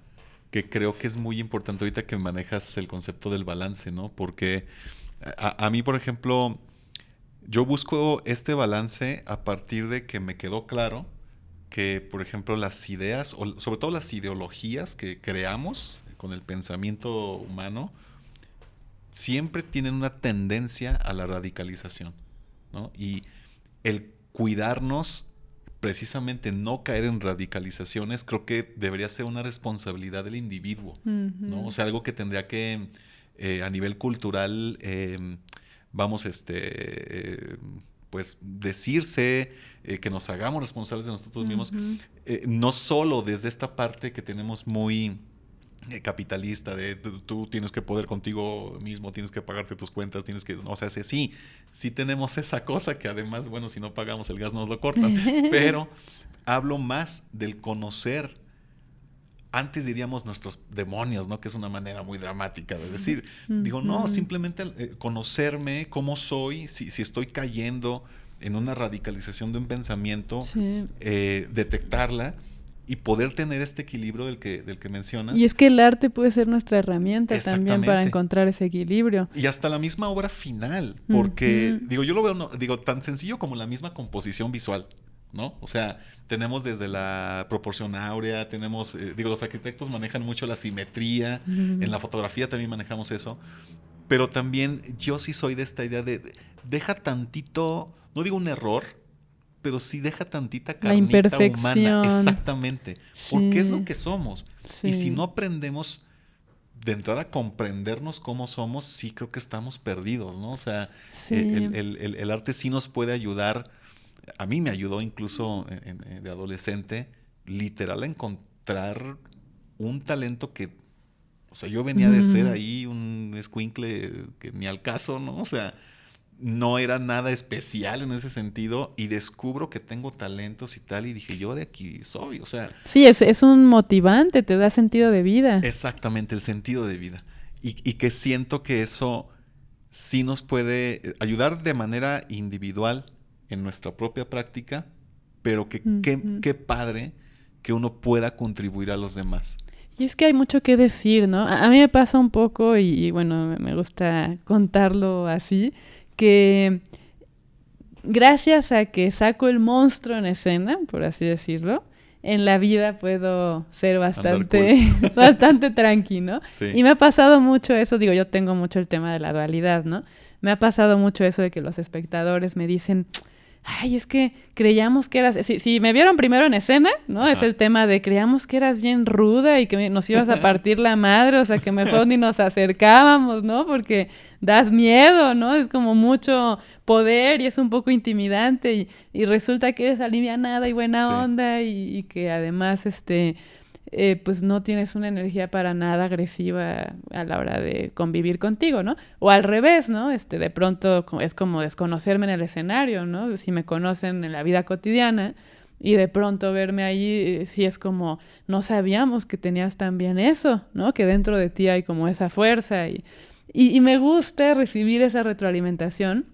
que creo que es muy importante ahorita que manejas el concepto del balance, ¿no? Porque a mí, por ejemplo, yo busco este balance a partir de que me quedó claro que, por ejemplo, las ideas, o sobre todo las ideologías que creamos con el pensamiento humano, siempre tienen una tendencia a la radicalización, ¿no? Y el cuidarnos, precisamente no caer en radicalizaciones, creo que debería ser una responsabilidad del individuo, ¿no? O sea, algo que tendría que, a nivel cultural, vamos, pues decirse, que nos hagamos responsables de nosotros mismos, no solo desde esta parte que tenemos muy capitalista, de tú tienes que poder contigo mismo, tienes que pagarte tus cuentas, tienes que, o sea, sí tenemos esa cosa que además, bueno, si no pagamos el gas nos lo cortan, pero hablo más del conocer. Antes diríamos nuestros demonios, ¿no? Que es una manera muy dramática de decir. Digo, no, simplemente conocerme, cómo soy, si estoy cayendo en una radicalización de un pensamiento, detectarla y poder tener este equilibrio del que mencionas. Y es que el arte puede ser nuestra herramienta también para encontrar ese equilibrio. Y hasta la misma obra final, porque, yo lo veo, tan sencillo como la misma composición visual, ¿no? O sea, tenemos desde la proporción áurea, tenemos, los arquitectos manejan mucho la simetría, en la fotografía también manejamos eso, pero también yo sí soy de esta idea de deja tantito, no digo un error, pero sí deja tantita carnita humana, exactamente, porque es lo que somos, y si no aprendemos de entrada a comprendernos cómo somos, sí creo que estamos perdidos, ¿no? O sea, el arte sí nos puede ayudar. A mí me ayudó incluso de adolescente, literal, a encontrar un talento que, o sea, yo venía de ser ahí un escuincle que ni al caso, ¿no? O sea, no era nada especial en ese sentido y descubro que tengo talentos y tal y dije, yo de aquí soy, o sea. Sí, es un motivante, te da sentido de vida. Exactamente, el sentido de vida. Y que siento que eso sí nos puede ayudar de manera individual en nuestra propia práctica, pero qué padre que uno pueda contribuir a los demás. Y es que hay mucho que decir, ¿no? A mí me pasa un poco, y bueno, me gusta contarlo así, que gracias a que saco el monstruo en escena, por así decirlo, en la vida puedo ser bastante, cool. Bastante tranqui, ¿no? Sí. Y me ha pasado mucho eso, digo, yo tengo mucho el tema de la dualidad, ¿no? Me ha pasado mucho eso de que los espectadores me dicen, ay, es que creíamos que eras... Si me vieron primero en escena, ¿no? Ajá. Es el tema de creíamos que eras bien ruda y que nos ibas a partir la madre, o sea, que mejor ni nos acercábamos, ¿no? Porque das miedo, ¿no? Es como mucho poder y es un poco intimidante y resulta que eres alivianada y buena onda y que además, pues no tienes una energía para nada agresiva a la hora de convivir contigo, ¿no? O al revés, ¿no? De pronto es como desconocerme en el escenario, ¿no? Si me conocen en la vida cotidiana y de pronto verme ahí, sí es como, no sabíamos que tenías también eso, ¿no? Que dentro de ti hay como esa fuerza y me gusta recibir esa retroalimentación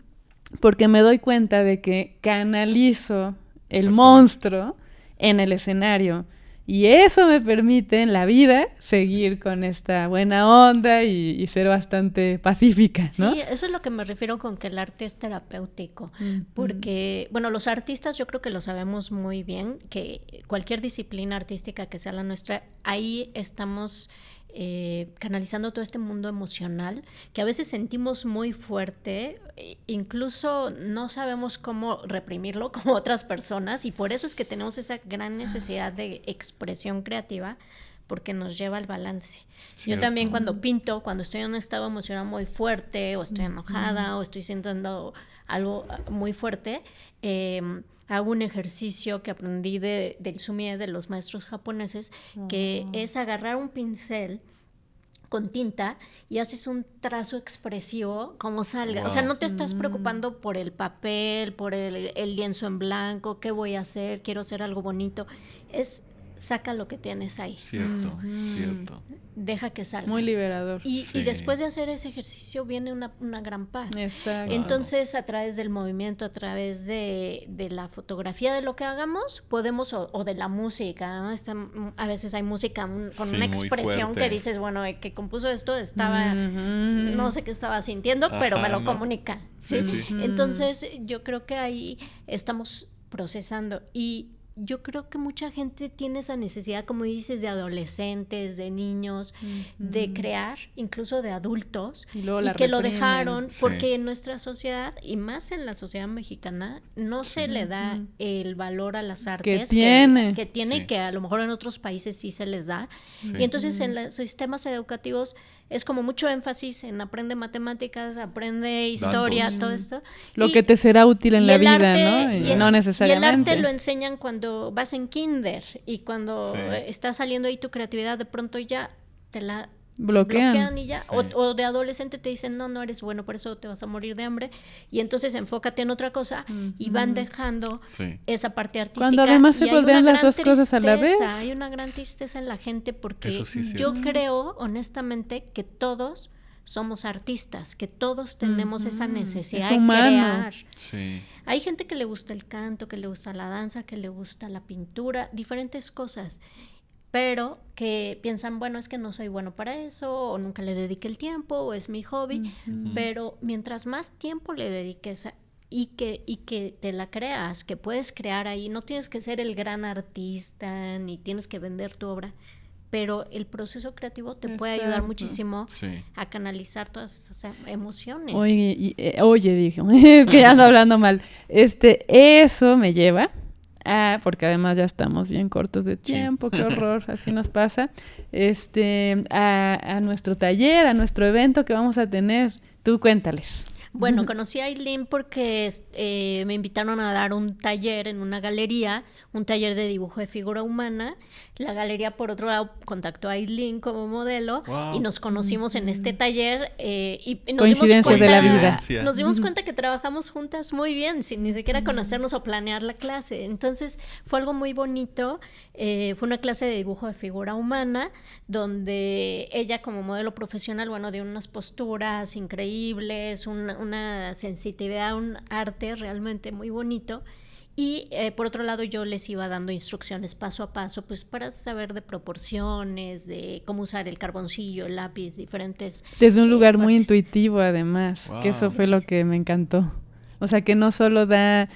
porque me doy cuenta de que canalizo el monstruo en el escenario. Y eso me permite en la vida seguir con esta buena onda y ser bastante pacífica, ¿no? Sí, eso es lo que me refiero con que el arte es terapéutico. Porque, bueno, los artistas yo creo que lo sabemos muy bien, que cualquier disciplina artística que sea la nuestra, ahí estamos canalizando todo este mundo emocional que a veces sentimos muy fuerte, incluso no sabemos cómo reprimirlo como otras personas y por eso es que tenemos esa gran necesidad de expresión creativa porque nos lleva al balance. Cierto. Yo también cuando pinto, cuando estoy en un estado emocional muy fuerte o estoy enojada o estoy sintiendo algo muy fuerte, hago un ejercicio que aprendí del sumie, de los maestros japoneses, que es agarrar un pincel con tinta y haces un trazo expresivo como salga. O sea, no te estás preocupando por el papel, por el lienzo en blanco, qué voy a hacer, quiero hacer algo bonito. Saca lo que tienes ahí. Cierto, cierto. Deja que salga. Muy liberador. Y después de hacer ese ejercicio viene una gran paz. Exacto. Entonces, a través del movimiento, a través de la fotografía de lo que hagamos, podemos, o de la música, ¿no? A veces hay música con una expresión que dices, bueno, el que compuso esto estaba, no sé qué estaba sintiendo, pero me lo comunica. ¿sí? Entonces, yo creo que ahí estamos procesando y yo creo que mucha gente tiene esa necesidad, como dices, de adolescentes, de niños, de crear, incluso de adultos, y que lo dejaron porque en nuestra sociedad, y más en la sociedad mexicana, no se le da el valor a las artes que tiene y que a lo mejor en otros países sí se les da. Y entonces en los sistemas educativos es como mucho énfasis en aprende matemáticas, aprende historia, todo esto. Lo que te será útil en la vida, ¿no? Y no necesariamente. Y el arte lo enseñan cuando vas en kinder y cuando está saliendo ahí tu creatividad, de pronto ya te la bloquean y ya. O de adolescente te dicen, no eres bueno, por eso te vas a morir de hambre. Y entonces enfócate en otra cosa y van dejando esa parte artística. Cuando además se podrían las dos cosas a la vez. Hay una gran tristeza en la gente porque yo creo, honestamente, que todos somos artistas, que todos tenemos esa necesidad de crear. Hay gente que le gusta el canto, que le gusta la danza, que le gusta la pintura, diferentes cosas. Pero que piensan, bueno, es que no soy bueno para eso, o nunca le dediqué el tiempo, o es mi hobby, pero mientras más tiempo le dediques y que te la creas, que puedes crear ahí, no tienes que ser el gran artista, ni tienes que vender tu obra, pero el proceso creativo te puede ayudar muchísimo a canalizar todas esas emociones. Oye, dije, es que ya ando hablando mal, eso me lleva... porque además ya estamos bien cortos de tiempo, qué horror, así nos pasa, a nuestro taller, a nuestro evento que vamos a tener. Tú cuéntales. Bueno, conocí a Ailín porque me invitaron a dar un taller en una galería, un taller de dibujo de figura humana. La galería, por otro lado, contactó a Ailín como modelo y nos conocimos en este taller y nos Coincidencias de la vida. Nos dimos cuenta que trabajamos juntas muy bien, sin ni siquiera conocernos o planear la clase. Entonces fue algo muy bonito. Fue una clase de dibujo de figura humana donde ella como modelo profesional, bueno, dio unas posturas increíbles, una sensitividad, un arte realmente muy bonito. Y por otro lado yo les iba dando instrucciones paso a paso, pues para saber de proporciones, de cómo usar el carboncillo, el lápiz, diferentes Desde un lugar muy partes. intuitivo además, que eso fue lo que me encantó. O sea, que no solo da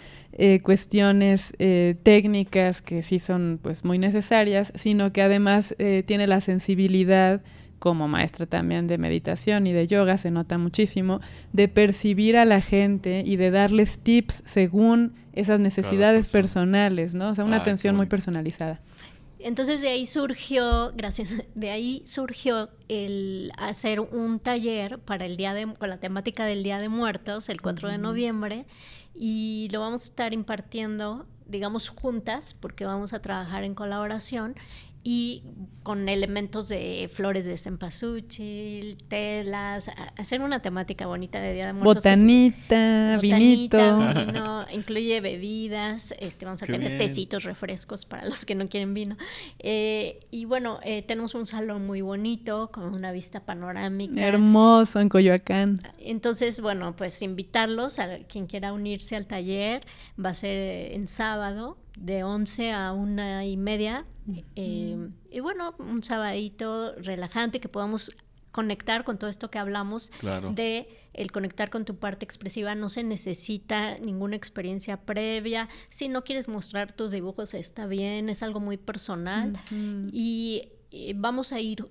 cuestiones técnicas que sí son pues muy necesarias, sino que además tiene la sensibilidad, como maestra también de meditación y de yoga, se nota muchísimo, de percibir a la gente y de darles tips según esas necesidades personales, ¿no? O sea, una atención muy personalizada. Entonces de ahí surgió, el hacer un taller para con la temática del Día de Muertos, el 4 de noviembre, y lo vamos a estar impartiendo, digamos, juntas, porque vamos a trabajar en colaboración, y con elementos de flores de cempasúchil, telas, hacer una temática bonita de Día de Muertos. Botanita, vinito. Vino, incluye bebidas, vamos a tener tecitos, refrescos para los que no quieren vino. Y bueno, tenemos un salón muy bonito, con una vista panorámica. Hermoso, en Coyoacán. Entonces, bueno, pues invitarlos a quien quiera unirse al taller. Va a ser en sábado, de 11 a 1:30. Y bueno, un sabadito relajante que podamos conectar con todo esto que hablamos. Claro. De el conectar con tu parte expresiva. No se necesita ninguna experiencia previa. Si no quieres mostrar tus dibujos, está bien, es algo muy personal. Y vamos a ir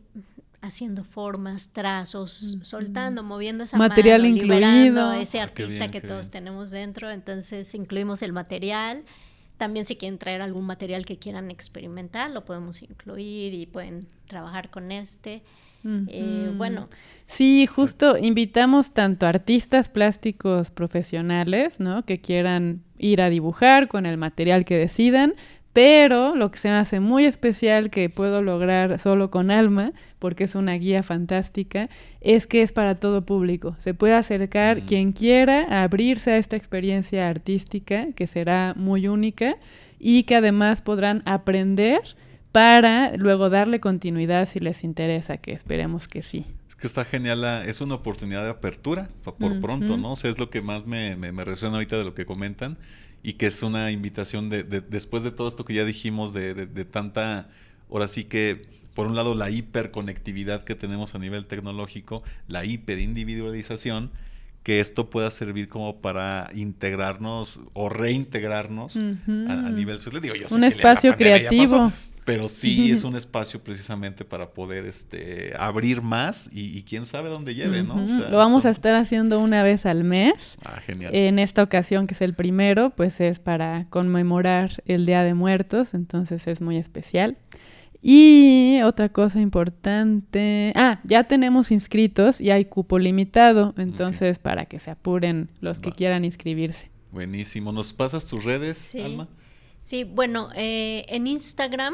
haciendo formas, trazos, soltando, moviendo esa material mano, incluido, liberando ese artista bien, que todos tenemos dentro. Entonces incluimos el material. También si quieren traer algún material que quieran experimentar, lo podemos incluir y pueden trabajar con bueno. Sí, justo invitamos tanto artistas plásticos profesionales, ¿no? Que quieran ir a dibujar con el material que decidan, pero lo que se me hace muy especial, que puedo lograr solo con Alma, porque es una guía fantástica, es que es para todo público. Se puede acercar quien quiera a abrirse a esta experiencia artística, que será muy única, y que además podrán aprender para luego darle continuidad si les interesa, que esperemos que sí. Es que está genial, es una oportunidad de apertura por pronto, ¿no? O sea, es lo que más me resuena ahorita de lo que comentan, y que es una invitación después de todo esto que ya dijimos, de tanta, ahora sí que, por un lado, la hiperconectividad que tenemos a nivel tecnológico, la hiperindividualización, que esto pueda servir como para integrarnos o reintegrarnos a nivel social. Digo, yo sé un que espacio creativo. Pero sí es un espacio precisamente para poder abrir más y quién sabe dónde lleve, ¿no? O sea, lo vamos a estar haciendo una vez al mes. Genial. En esta ocasión, que es el primero, pues es para conmemorar el Día de Muertos, entonces es muy especial. Y otra cosa importante, ya tenemos inscritos y hay cupo limitado, entonces para que se apuren los que quieran inscribirse. Buenísimo. ¿Nos pasas tus redes, Alma? Sí, bueno, en Instagram,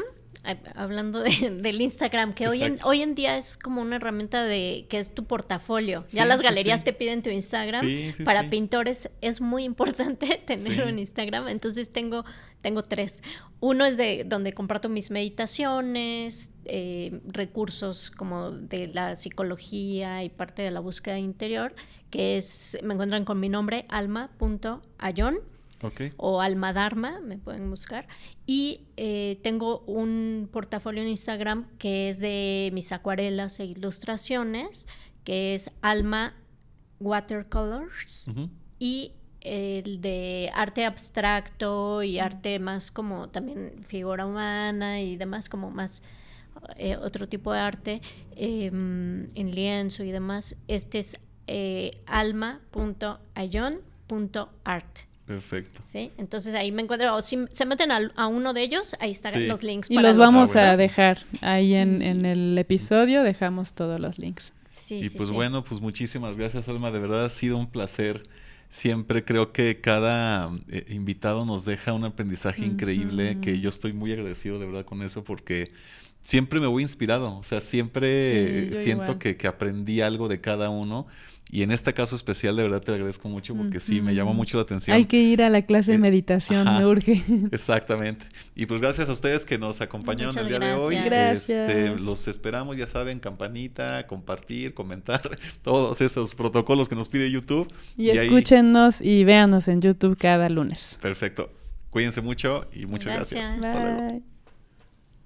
hablando del Instagram, que hoy en día es como una herramienta que es tu portafolio. Ya las galerías te piden tu Instagram. Para pintores es muy importante tener un Instagram. Entonces tengo 3. Uno es donde comparto mis meditaciones, recursos como de la psicología y parte de la búsqueda interior, que me encuentran con mi nombre, alma.ayón. O Alma Dharma, me pueden buscar. Y tengo un portafolio en Instagram que es de mis acuarelas e ilustraciones, que es Alma Watercolors. Y el de arte abstracto y arte más como también figura humana y demás, como más otro tipo de arte en lienzo y demás. Este es alma.ayón.art. Perfecto. ¿Sí? Entonces ahí me encuentro, o si se meten a uno de ellos, ahí están los links. Y los vamos a dejar ahí en el episodio, dejamos todos los links. Sí, Y sí, pues sí. bueno, pues muchísimas gracias, Alma. De verdad ha sido un placer. Siempre creo que cada invitado nos deja un aprendizaje increíble, que yo Ujú. estoy muy agradecido de verdad con eso porque siempre me voy inspirado, o sea, Sí, siempre yo siento igual. que aprendí algo de cada uno y en este caso especial de verdad te agradezco mucho porque sí, me llamó Ujú. mucho la Hay atención. que ir a la clase de Eh, meditación, me ajá, urge. exactamente. Y pues gracias a ustedes que nos acompañaron el Muchas día de hoy. gracias. Gracias. Los esperamos, ya saben, campanita, compartir, comentar, todos esos protocolos que nos pide YouTube. Y Y ahí, escúchenos y véanos en YouTube cada lunes. perfecto. Cuídense mucho y muchas gracias. Gracias. Hasta luego. Bye.